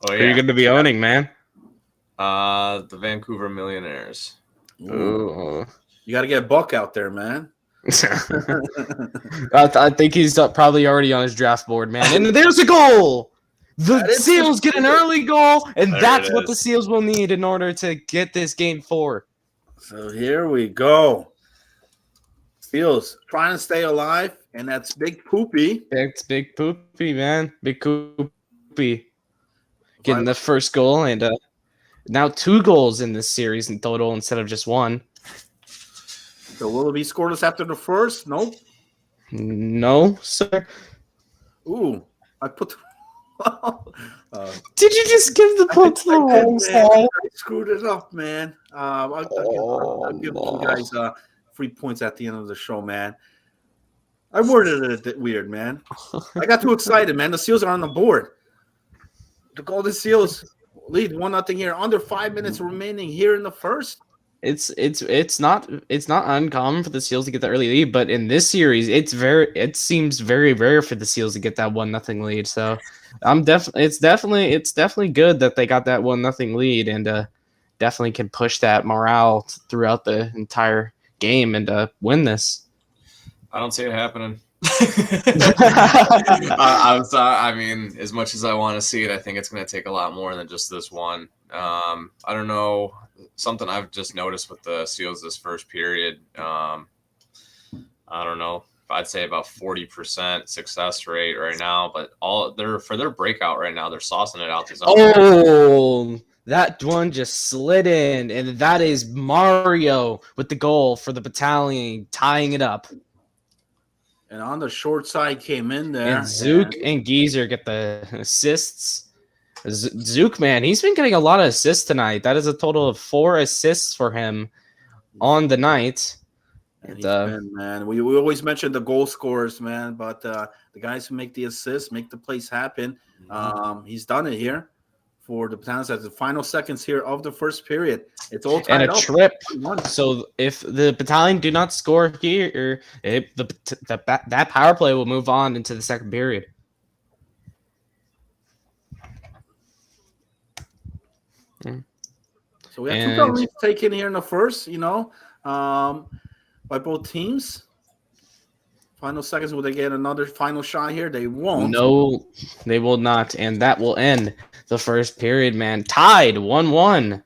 Oh, yeah. Who are you going to be owning, man? The Vancouver Millionaires. Ooh. You got to get Buck out there, man. I think he's probably already on his draft board, man. And there's a goal. The Seals get an early goal, and that's what the Seals will need in order to get this game 4. So here we go. Seals trying to stay alive, and that's Big Poopy. It's Big Poopy, man. Big Poopy getting the first goal, and now 2 goals in this series in total instead of just 1. So will it be scoreless after the first? Nope. No, sir. Ooh, I put. Did you just give the puck to the wrong side? I screwed it up, man. I'll give you guys 3 points at the end of the show, man. I worded it a bit weird, man. I got too excited, man. The Seals are on the board. The Golden Seals lead 1-0 here. Under 5 minutes remaining here in the first. It's not uncommon for the Seals to get the early lead, but in this series, it seems very rare for the Seals to get that 1-0 lead. So it's definitely good that they got that 1-0 lead and definitely can push that morale throughout the entire game and win this. I don't see it happening. I'm sorry. I mean, as much as I want to see it, I think it's going to take a lot more than just this one. I don't know. Something I've just noticed with the Seals this first period. I don't know. I'd say about 40% success rate right now, but for their breakout right now, they're saucing it out to zone. Oh, that one just slid in, and that is Mario with the goal for the Battalion, tying it up. And on the short side came in there. And Zook and Geezer get the assists. Zook, man, he's been getting a lot of assists tonight. That is a total of 4 assists for him on the night. And he's been, man. We always mention the goal scorers, man, but the guys who make the assists, make the plays happen. He's done it here for the Battalions at the final seconds here of the first period. It's all tied and a up. Trip. So if the Battalion do not score here, that power play will move on into the second period. So we have 2 penalties taken here in the first, by both teams. Final seconds. Will they get another final shot here? They won't. No, they will not, and that will end the first period, man. Tied 1-1.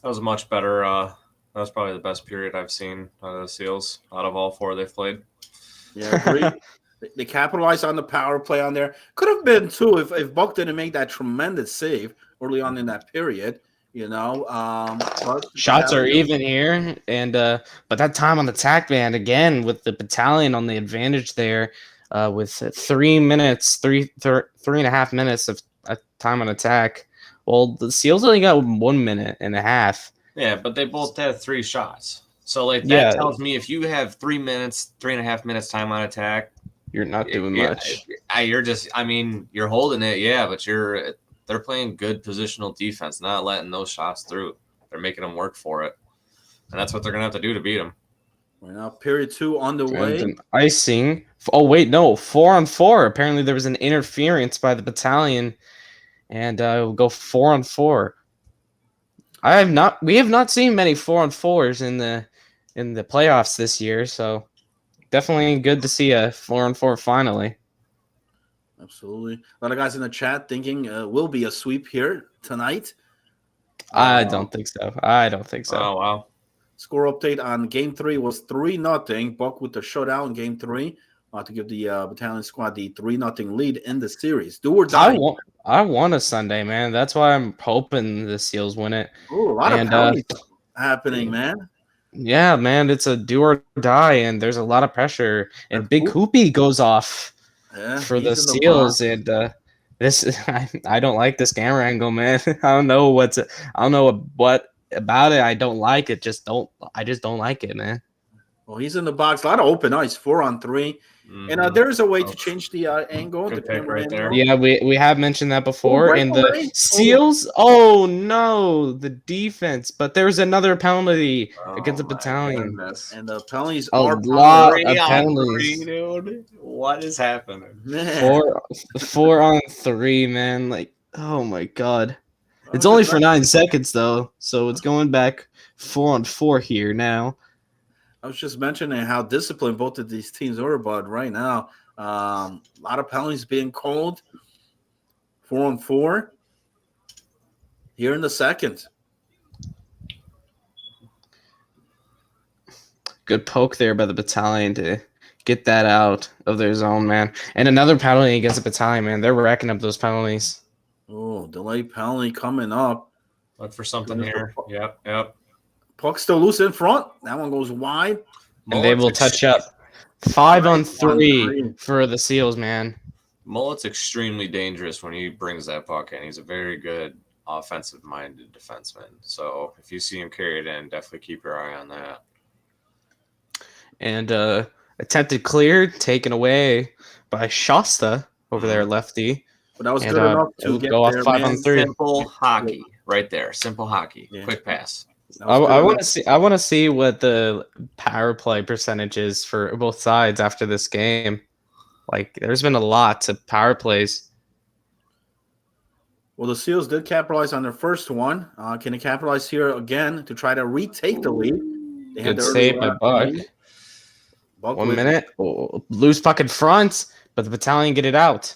That was much better. That was probably the best period I've seen out of the Seals out of all four they've played. Yeah, agree. They capitalized on the power play on there. Could have been too if Buck didn't make that tremendous save early on in that period. But Shots are even here, and but that time on the attack, man, again with the battalion on the advantage there, with 3 minutes, three and a half minutes of time on attack. Well, the Seals only got 1 minute and a half. Yeah, but they both had 3 shots. So like that tells me if you have 3 minutes, 3.5 minutes time on attack, you're not doing much. You're just, I mean, you're holding it, yeah, but they're playing good positional defense, not letting those shots through. They're making them work for it, and that's what they're gonna have to do to beat them. Right now, period 2 on the way. And icing. Oh wait, no, 4-on-4. Apparently there was an interference by the battalion, and we'll go 4-on-4. We have not seen many 4-on-4s in the playoffs this year, so definitely good to see a 4-on-4 finally. Absolutely. A lot of guys in the chat thinking will be a sweep here tonight. I don't think so. Oh, wow. Score update on Game 3 was 3-0. Buck with the shutout in Game 3 to give the battalion squad the 3-0 lead in the series. Do or die. I want a Sunday, man. That's why I'm hoping the Seals win it. Ooh, a lot of penalties happening, man. Yeah, man. It's a do or die, and there's a lot of pressure. And Big Hoopy goes off for the Seals, and this I don't like this camera angle, man. I don't know what about it I don't like. I just don't like it, man. Well, he's in the box. A lot of open ice, 4-on-3. Mm-hmm. And there's a way to change the angle. Good pick right there. Yeah, we have mentioned that before. And the Seals, oh no, the defense. But there's another penalty against the battalion. Goodness. And the penalties a are lot of penalties. Dude. What is happening? 4-on-3, man. Like, oh my god. It's only for 9 seconds though, so it's going back 4-on-4 here now. I was just mentioning how disciplined both of these teams are, but right now, a lot of penalties being called. 4-on-4 here in the second. Good poke there by the battalion to get that out of their zone, man. And another penalty against the battalion, man. They're racking up those penalties. Oh, delayed penalty coming up. Look for something here. Yep. Puck still loose in front. That one goes wide. And they will touch up 5-on-3 for the Seals, man. Mullet's extremely dangerous when he brings that puck in. He's a very good offensive-minded defenseman. So if you see him carry it in, definitely keep your eye on that. And attempted clear, taken away by Shasta over there, lefty. But that was good enough to go off 5-on-3. Simple hockey right there. Simple hockey. Yeah. Quick pass. I want to see what the power play percentage is for both sides after this game. Like, there's been a lot of power plays. Well, the Seals did capitalize on their first one. Can they capitalize here again to try to retake the lead? They good save by Buck. 1 minute. Loose puck in front, but the battalion get it out.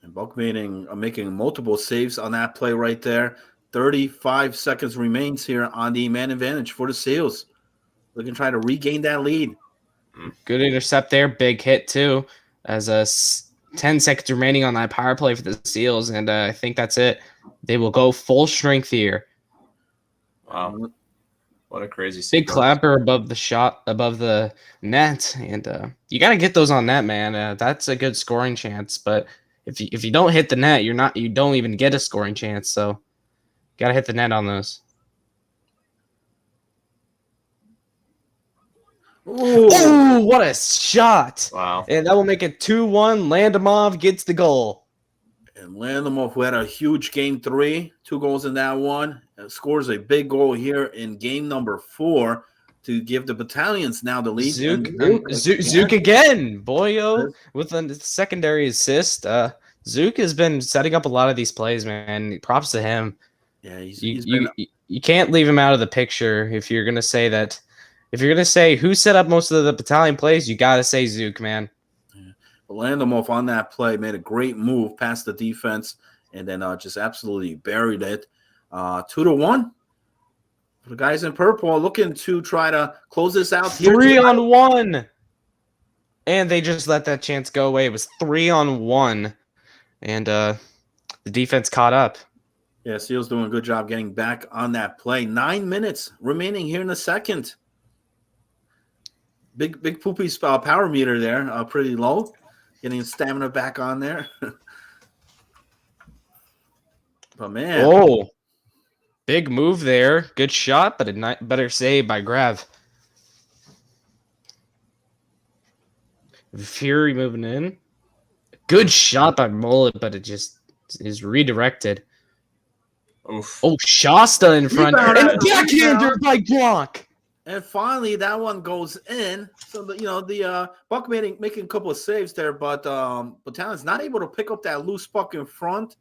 And Buck making multiple saves on that play right there. 35 seconds remains here on the man advantage for the Seals. Looking to try to regain that lead. Good intercept there. Big hit, too. As 10 seconds remaining on that power play for the Seals. And I think that's it. They will go full strength here. Wow. What a crazy sequence. Big clapper above the net. And you got to get those on net, man. That's a good scoring chance. But if you don't hit the net, you don't even get a scoring chance. So got to hit the net on those. Ooh, what a shot. Wow. And that will make it 2-1. Landamov gets the goal. And Landamov, who had a huge Game 3, 2 goals in that one, scores a big goal here in Game number 4 to give the battalions now the lead. Zook again, boyo, with a secondary assist. Zook has been setting up a lot of these plays, man. Props to him. Yeah, you can't leave him out of the picture if you're gonna say that if you're gonna say who set up most of the battalion plays, you gotta say Zook, man. Landamoff on that play made a great move past the defense and then just absolutely buried it. 2-1. The guys in purple looking to try to close this out here. 3-on-1. And they just let that chance go away. It was 3-on-1. And the defense caught up. Yeah, Seals doing a good job getting back on that play. 9 minutes remaining here in the second. Big Poopy's power meter there, pretty low. Getting his stamina back on there. But man. Oh, big move there. Good shot, but a better save by Grav. Fury moving in. Good shot by Mullet, but it just is redirected. Oof. Oh, Shasta in front. Rebound And out of the backhander rebound. by Gronk. And finally, that one goes in. So, the Buck making a couple of saves there, but Battalion's not able to pick up that loose puck in front.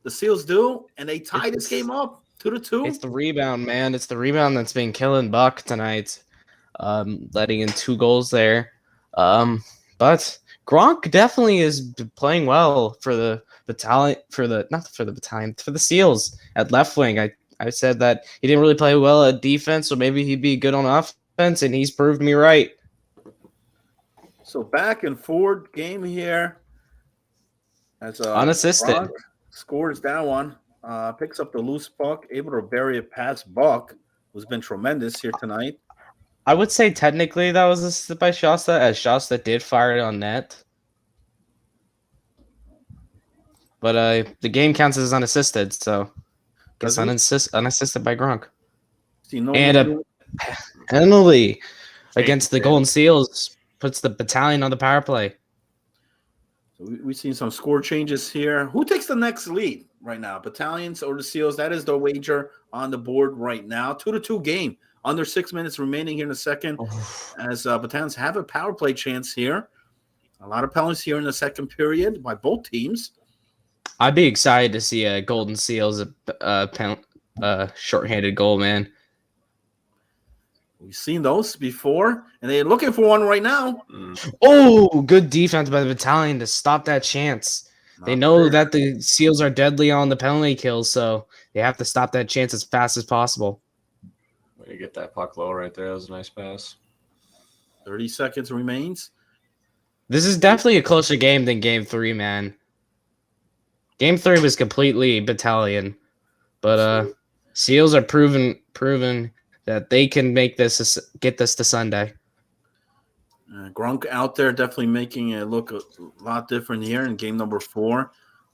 The Seals do, and they tie this game up 2-2. It's the rebound, man. It's the rebound that's been killing Buck tonight. Letting in 2 goals there. But Gronk definitely is playing well for the battalion, for the Seals at left wing. I said that he didn't really play well at defense, so maybe he'd be good on offense, and he's proved me right. So back and forward game here. As Unassisted. Gronk scores that one, picks up the loose puck, able to bury it past Buck, who's been tremendous here tonight. I would say technically that was assisted by Shasta, as Shasta did fire it on net. But the game counts as unassisted, so guess unassisted by Gronk. And a penalty against the Golden Seals puts the battalion on the power play. So we've seen some score changes here. Who takes the next lead right now? Battalions or the Seals? That is the wager on the board right now. 2-2 game. Under 6 minutes remaining here in the second. As Battalions have a power play chance here. A lot of penalties here in the second period by both teams. I'd be excited to see a Golden Seals shorthanded goal, man. We've seen those before, and they're looking for one right now. Oh, good defense by the battalion to stop that chance. They know that the Seals are deadly on the penalty kills, so they have to stop that chance as fast as possible. Way to get that puck low right there. That was a nice pass. 30 seconds remains. This is definitely a closer game than Game 3, man. Game 3 was completely battalion, but Seals are proven that they can get this to Sunday. Gronk out there definitely making it look a lot different here in game number 4.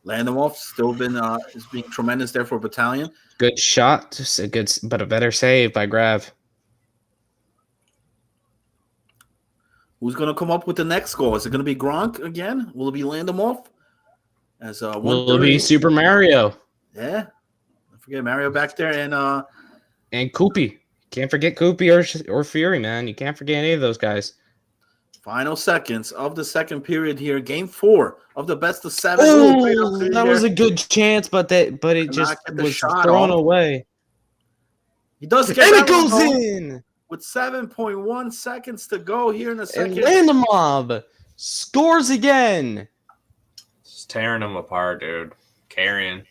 Landamoff still is being tremendous there for Battalion. Good shot, just a better save by Grav. Who's going to come up with the next goal? Is it going to be Gronk again? Will it be Landamoff? Will it be Super Mario? Yeah, don't forget Mario back there and Koopy. Can't forget Koopy or Fury, man. You can't forget any of those guys. Final seconds of the second period here. Game 4 of the best of 7. Oh, that was a good chance, but it just was thrown away. He does get and it goes in with 7.1 seconds to go here in the second. And Landamoff scores again. Just tearing them apart, dude. Carrying.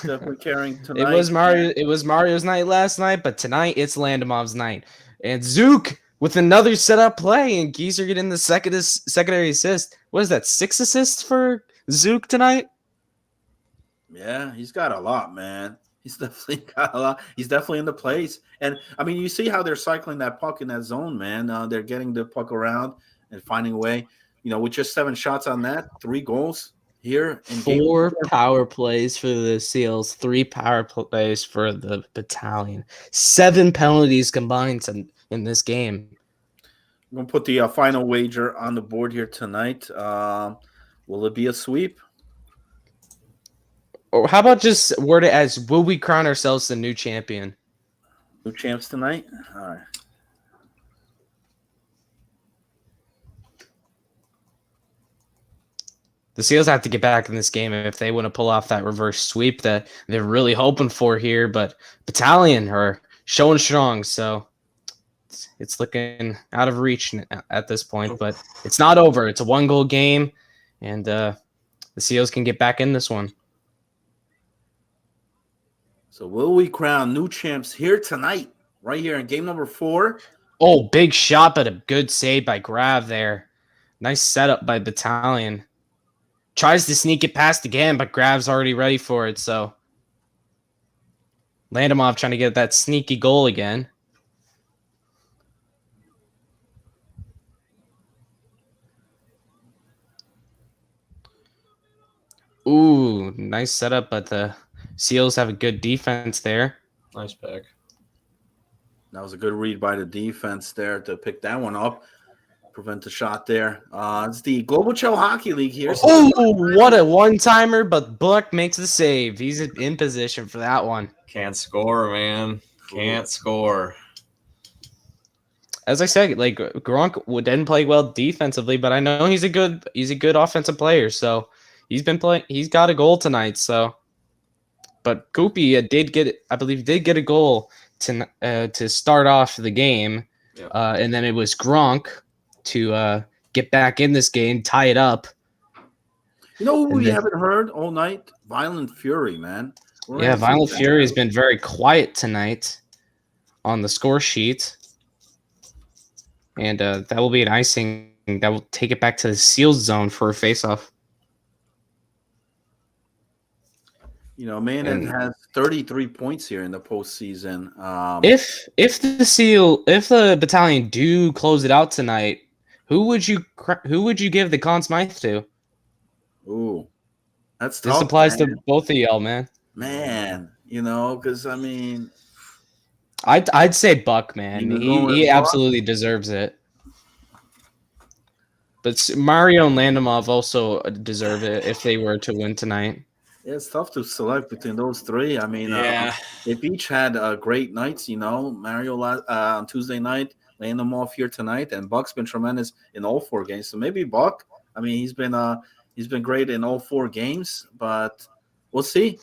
Definitely carrying tonight. It was Mario's night last night, but tonight it's Landamoff's night. And Zook with another setup play, and Gieser getting the secondary assist. What is that? 6 assists for Zook tonight? Yeah, he's got a lot, man. He's definitely got a lot. He's definitely in the place. And, I mean, you see how they're cycling that puck in that zone, man. They're getting the puck around and finding a way. With just 7 shots on that, 3 goals here. In 4 power plays for the Seals, 3 power plays for the Battalion. 7 penalties combined in this game. I'm going to put the final wager on the board here tonight. Will it be a sweep? Or how about just word it as, will we crown ourselves the new champion? New champs tonight? All right. The Seals have to get back in this game if they want to pull off that reverse sweep that they're really hoping for here. But Battalion are showing strong, so it's looking out of reach at this point, but it's not over. It's a 1-goal game, and the Seals can get back in this one. So will we crown new champs here tonight, right here in game number 4? Oh, big shot, but a good save by Grav there. Nice setup by Battalion. Tries to sneak it past again, but Grav's already ready for it, so Landamov trying to get that sneaky goal again. Ooh, nice setup, but the Seals have a good defense there. Nice pick. That was a good read by the defense there to pick that one up. Prevent the shot there. It's the Global Chill Hockey League here. So Oh, what a one-timer, but Buck makes the save. He's in position for that one. Can't score, man. Can't score. As I said, like Gronk didn't play well defensively, but I know he's a good offensive player. So he's been playing. He's got a goal tonight. So, but Koopy did get a goal to start off the game, Yep. And then it was Gronk to get back in this game, tie it up. You know who we haven't heard all night? Violent Fury, man. Yeah, Violent Fury has been very quiet tonight on the score sheet. And that will be an icing that will take it back to the Seals zone for a faceoff. You know, man, it has 33 points here in the postseason. If the Battalion do close it out tonight, who would you give the Conn Smythe to? Ooh, that's This tough, applies man. to both of y'all, man. Man, you know, because I mean, I'd say Buck, man. You go with He Buck? absolutely deserves it. But Mario and Landamov also deserve it if they were to win tonight. it's tough to select between those three. I mean, Yeah. if each had great nights, you know, Mario on Tuesday night, laying them off here tonight, and Buck's been tremendous in all 4 games. So maybe Buck. I mean, he's been great in all 4 games, but we'll see.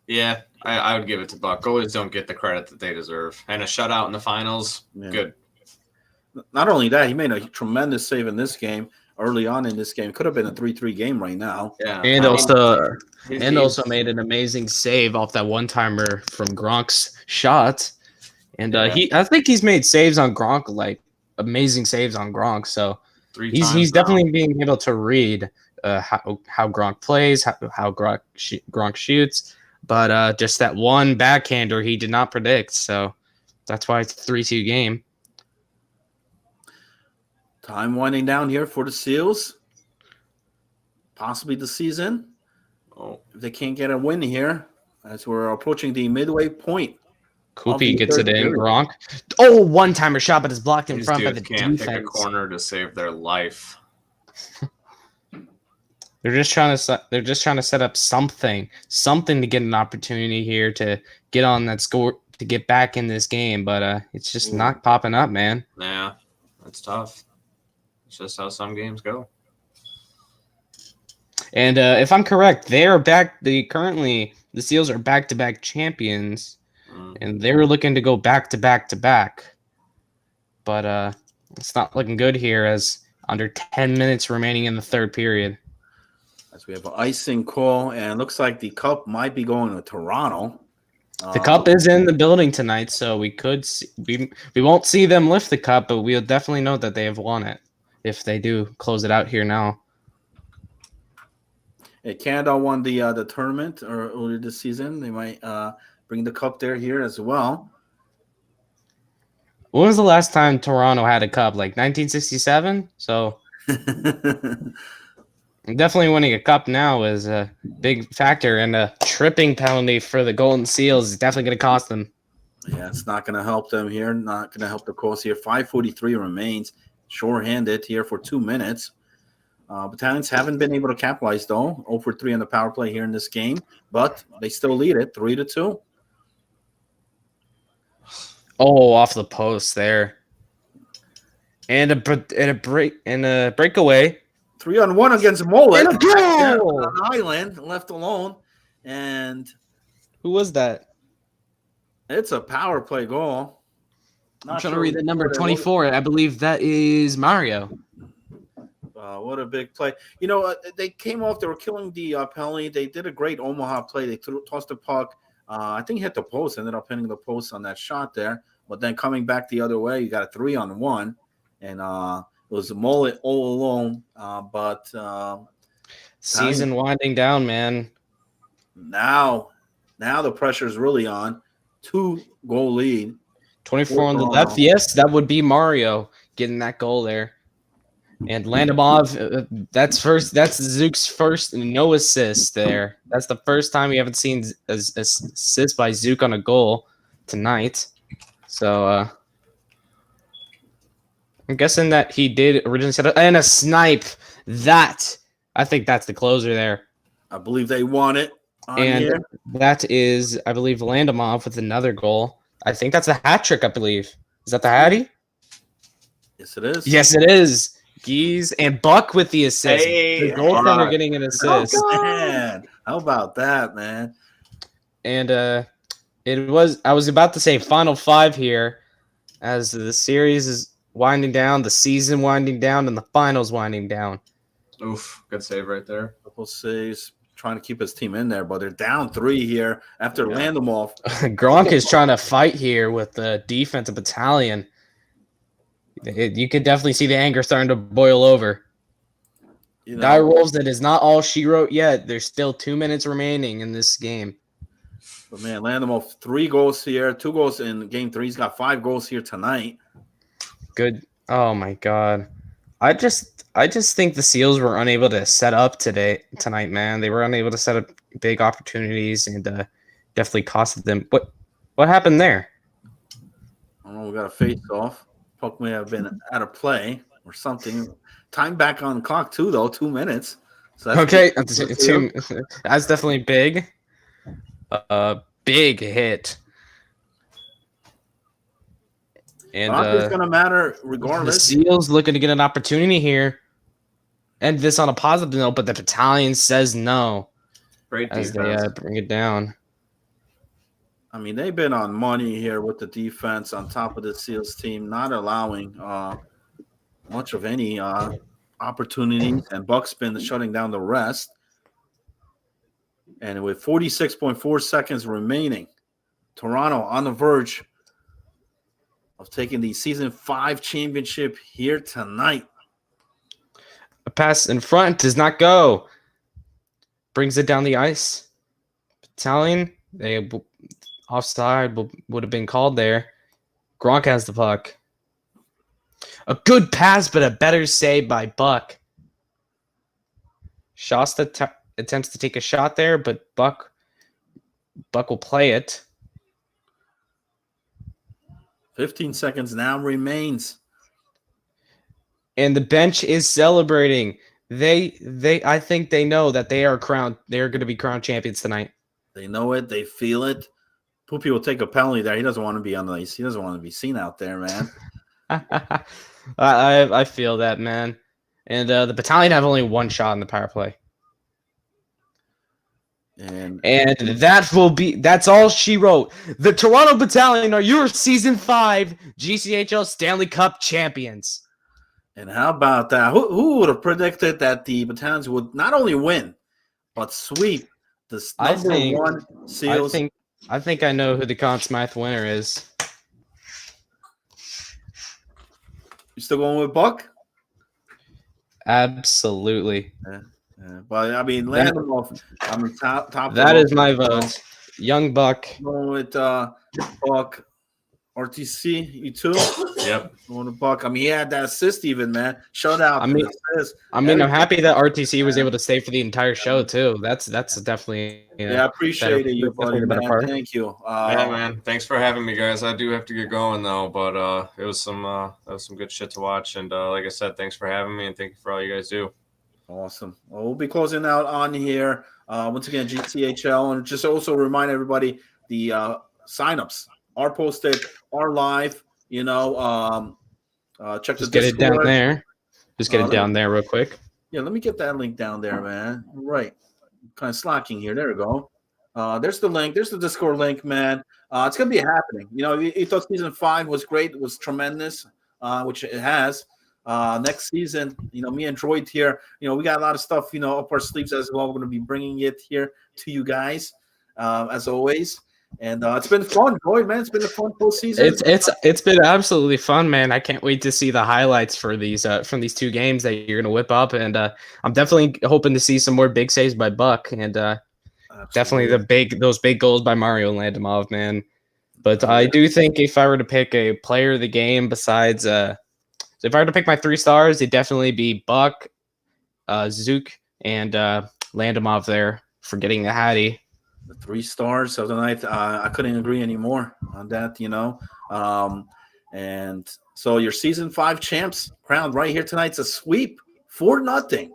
Yeah, I would give it to Buck. Goalies don't get the credit that they deserve. And a shutout in the finals, Yeah. good. Not only that, he made a tremendous save in this game. Early on in this game, could have been a 3-3 game right now. Yeah. And I mean, also made an amazing save off that one-timer from Gronk's shot. And Yeah. I think he's made saves on Gronk, like amazing saves on Gronk. So 3 he's times definitely now. being able to read how Gronk plays, how Gronk shoots. But just that one backhander he did not predict. So that's why it's a 3-2 game. Time winding down here for the Seals. Possibly the season. Oh, If they can't get a win here, as we're approaching the midway point. Koopy gets third it in. period. Gronk. Oh, one-timer shot, but it's blocked in these front by dudes the can't pick a defense. corner to save their life. They're just trying to set up something to get an opportunity here to get on that score to get back in this game, but it's just not popping up, man. Yeah, that's tough. It's just how some games go. And if I'm correct, they're back. The Seals are back-to-back champions, and they're looking to go back-to-back. But it's not looking good here as under 10 minutes remaining in the third period. As we have an icing call, and looks like the cup might be going to Toronto. The cup is in the building tonight, so we won't see them lift the cup, but we'll definitely know that they have won it if they do close it out here now. Canada won the tournament earlier this season. They might bring the cup here as well. When was the last time Toronto had a cup? Like 1967? So definitely winning a cup now is a big factor, and a tripping penalty for the Golden Seals is definitely going to cost them. Yeah, it's not going to help them here. Not going to help the cause here. 5:43 remains. Short-handed here for 2 minutes. Battalions haven't been able to capitalize, though. 0-for-3 on the power play here in this game, but they still lead it 3-2. Oh, off the post there, and a breakaway. 3-on-1 against Mullet. And a goal! On an island, left alone, and Who was that? it's a power play goal. I'm Not trying to sure read the number what it was. 24. I believe that is Mario. What a big play. They came off. They were killing the penalty. They did a great Omaha play. They tossed the puck. I think he hit the post, ended up hitting the post on that shot there. But then coming back the other way, you got a 3-on-1. And it was a mullet all alone. Season winding down, man. Now the pressure is really on. 2-goal lead. 24 on the left. Yes, that would be Mario getting that goal there. And Landamov, that's Zook's first no assist there. That's the first time we haven't seen assist by Zook on a goal tonight. So I'm guessing that he did originally set up and a snipe. I think that's the closer there. I believe they won it. And that is, I believe, Landamov with another goal. I think that's a hat trick, I believe. Is that the Hattie? Yes, it is. Yes, it is. Geese and Buck with the assist. Hey, the goaltender getting an assist. Oh, man. How about that, man? And I was about to say final 5 here as the series is winding down, the season winding down, and the finals winding down. Oof, good save right there. Couple saves, trying to keep his team in there, but they're down 3 here after Landamov. Gronk is trying to fight here with the defensive battalion. You could definitely see the anger starting to boil over. Dire Wolves, that is not all she wrote yet. There's still 2 minutes remaining in this game. But man, Landamov 3 goals here, 2 goals in game 3. He's got 5 goals here tonight. Good. Oh my God. I just think the Seals were unable to set up tonight, man. They were unable to set up big opportunities and definitely costed them. What happened there? I don't know. We got a face off. Puck may have been out of play or something. Time back on the clock too, though. 2 minutes. So that's Okay, that's definitely big. Big hit. And it's gonna matter the regardless. Seals looking to get an opportunity here. And this on a positive note, but the battalion says no. Great as defense. they bring it down. I mean, they've been on money here with the defense on top of the Seals team, not allowing much of any opportunities, and Buck's been shutting down the rest. And with 46.4 seconds remaining, Toronto on the verge of taking the Season 5 championship here tonight. A pass in front does not go. Brings it down the ice. Battalion, offside would have been called there. Gronk has the puck. A good pass, but a better save by Buck. Shasta attempts to take a shot there, but Buck will play it. 15 seconds now remains. And the bench is celebrating. I think they know that they are going to be crowned champions tonight. They know it. They feel it. Poopy will take a penalty there. He doesn't want to be on the ice. He doesn't want to be seen out there, man. I feel that, man. And the battalion have only 1 shot in the power play. And that's all she wrote. The Toronto Battalion are your Season 5 GCHL Stanley Cup champions. And how about that? Who would have predicted that the Battalions would not only win, but sweep this number 1 Seals? I think I know who the Conn Smythe winner is. You still going with Buck? Absolutely. Yeah. But I mean, Landamov. Top. That is my vote. Young Buck. Going with Buck. RTC, you too? Yep. Going to Buck. I mean, he had that assist even, man. Shutout. I'm happy that RTC was able to stay for the entire show too. That's definitely I appreciate it, you buddy, man. Thank you. Yeah, man. Thanks for having me, guys. I do have to get going though, but it was some good shit to watch. And like I said, thanks for having me, and thank you for all you guys do. Awesome. Well, we'll be closing out on here. Once again, GCHL, and just also remind everybody the signups are posted, are live. Check Just get it down there. Just get it down there real quick. Yeah, let me get that link down there, man. Right. Kind of slacking here. There we go. There's the link. There's the Discord link, man. It's gonna be happening. You thought season 5 was great, was tremendous, which it has. Next season, me and Droid here, we got a lot of stuff, up our sleeves as well. We're gonna be bringing it here to you guys, as always. And it's been fun, Droid, man. It's been a fun full season. It's been absolutely fun, man. I can't wait to see the highlights for these from these 2 games that you're gonna whip up, and I'm definitely hoping to see some more big saves by Buck, and definitely those big goals by Mario Landimov, man. But I do think if I were to pick a player of the game besides so if I were to pick my 3 stars, it'd definitely be Buck, Zook, and Landimov there for getting the Hattie. The 3 stars of the night. I couldn't agree anymore on that, and so your season 5 champs crowned right here tonight. It's a sweep 4-0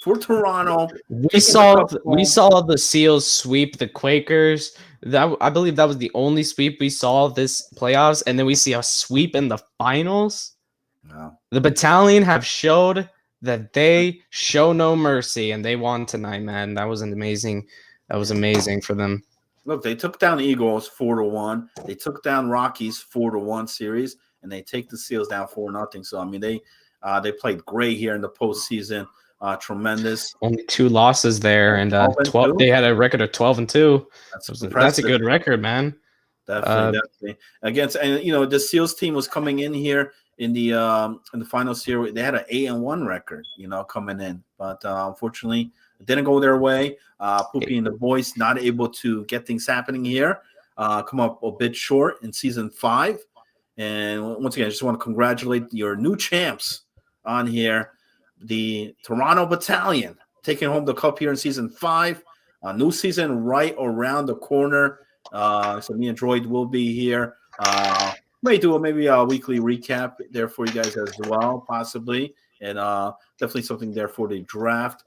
for Toronto. We saw the Seals sweep the Quakers. I believe that was the only sweep we saw this playoffs, and then we see a sweep in the finals. Wow. The Battalion have showed that they show no mercy, and they won tonight, man. That was amazing. That was amazing for them. Look, they took down Eagles 4-1. They took down Rockies 4-1 series, and they take the Seals down 4-0. So I mean, they played great here in the postseason. Tremendous. Only 2 losses there, and 12. They had a record of 12-2. That's a good record, man. Definitely. Against, and the Seals team was coming in here in the finals here. They had an 8-1 record, coming in, but unfortunately, it didn't go their way. Poopy and the boys not able to get things happening here. Come up a bit short in season 5. And once again, I just want to congratulate your new champs on here. The Toronto Battalion taking home the cup here in season 5. A new season right around the corner. So me and Droid will be here. May do maybe a weekly recap there for you guys as well, possibly. And definitely something there for the draft,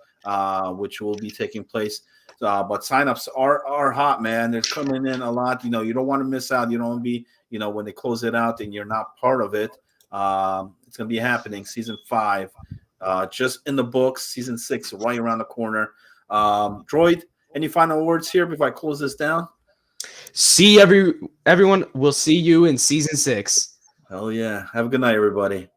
which will be taking place. But signups are hot, man. They're coming in a lot. You don't want to miss out. You don't want to be, when they close it out and you're not part of it. It's going to be happening. Season 5. Just in the books. Season 6 right around the corner. Droid, any final words here before I close this down? See everyone. We'll see you in season 6. Hell yeah. Have a good night, everybody.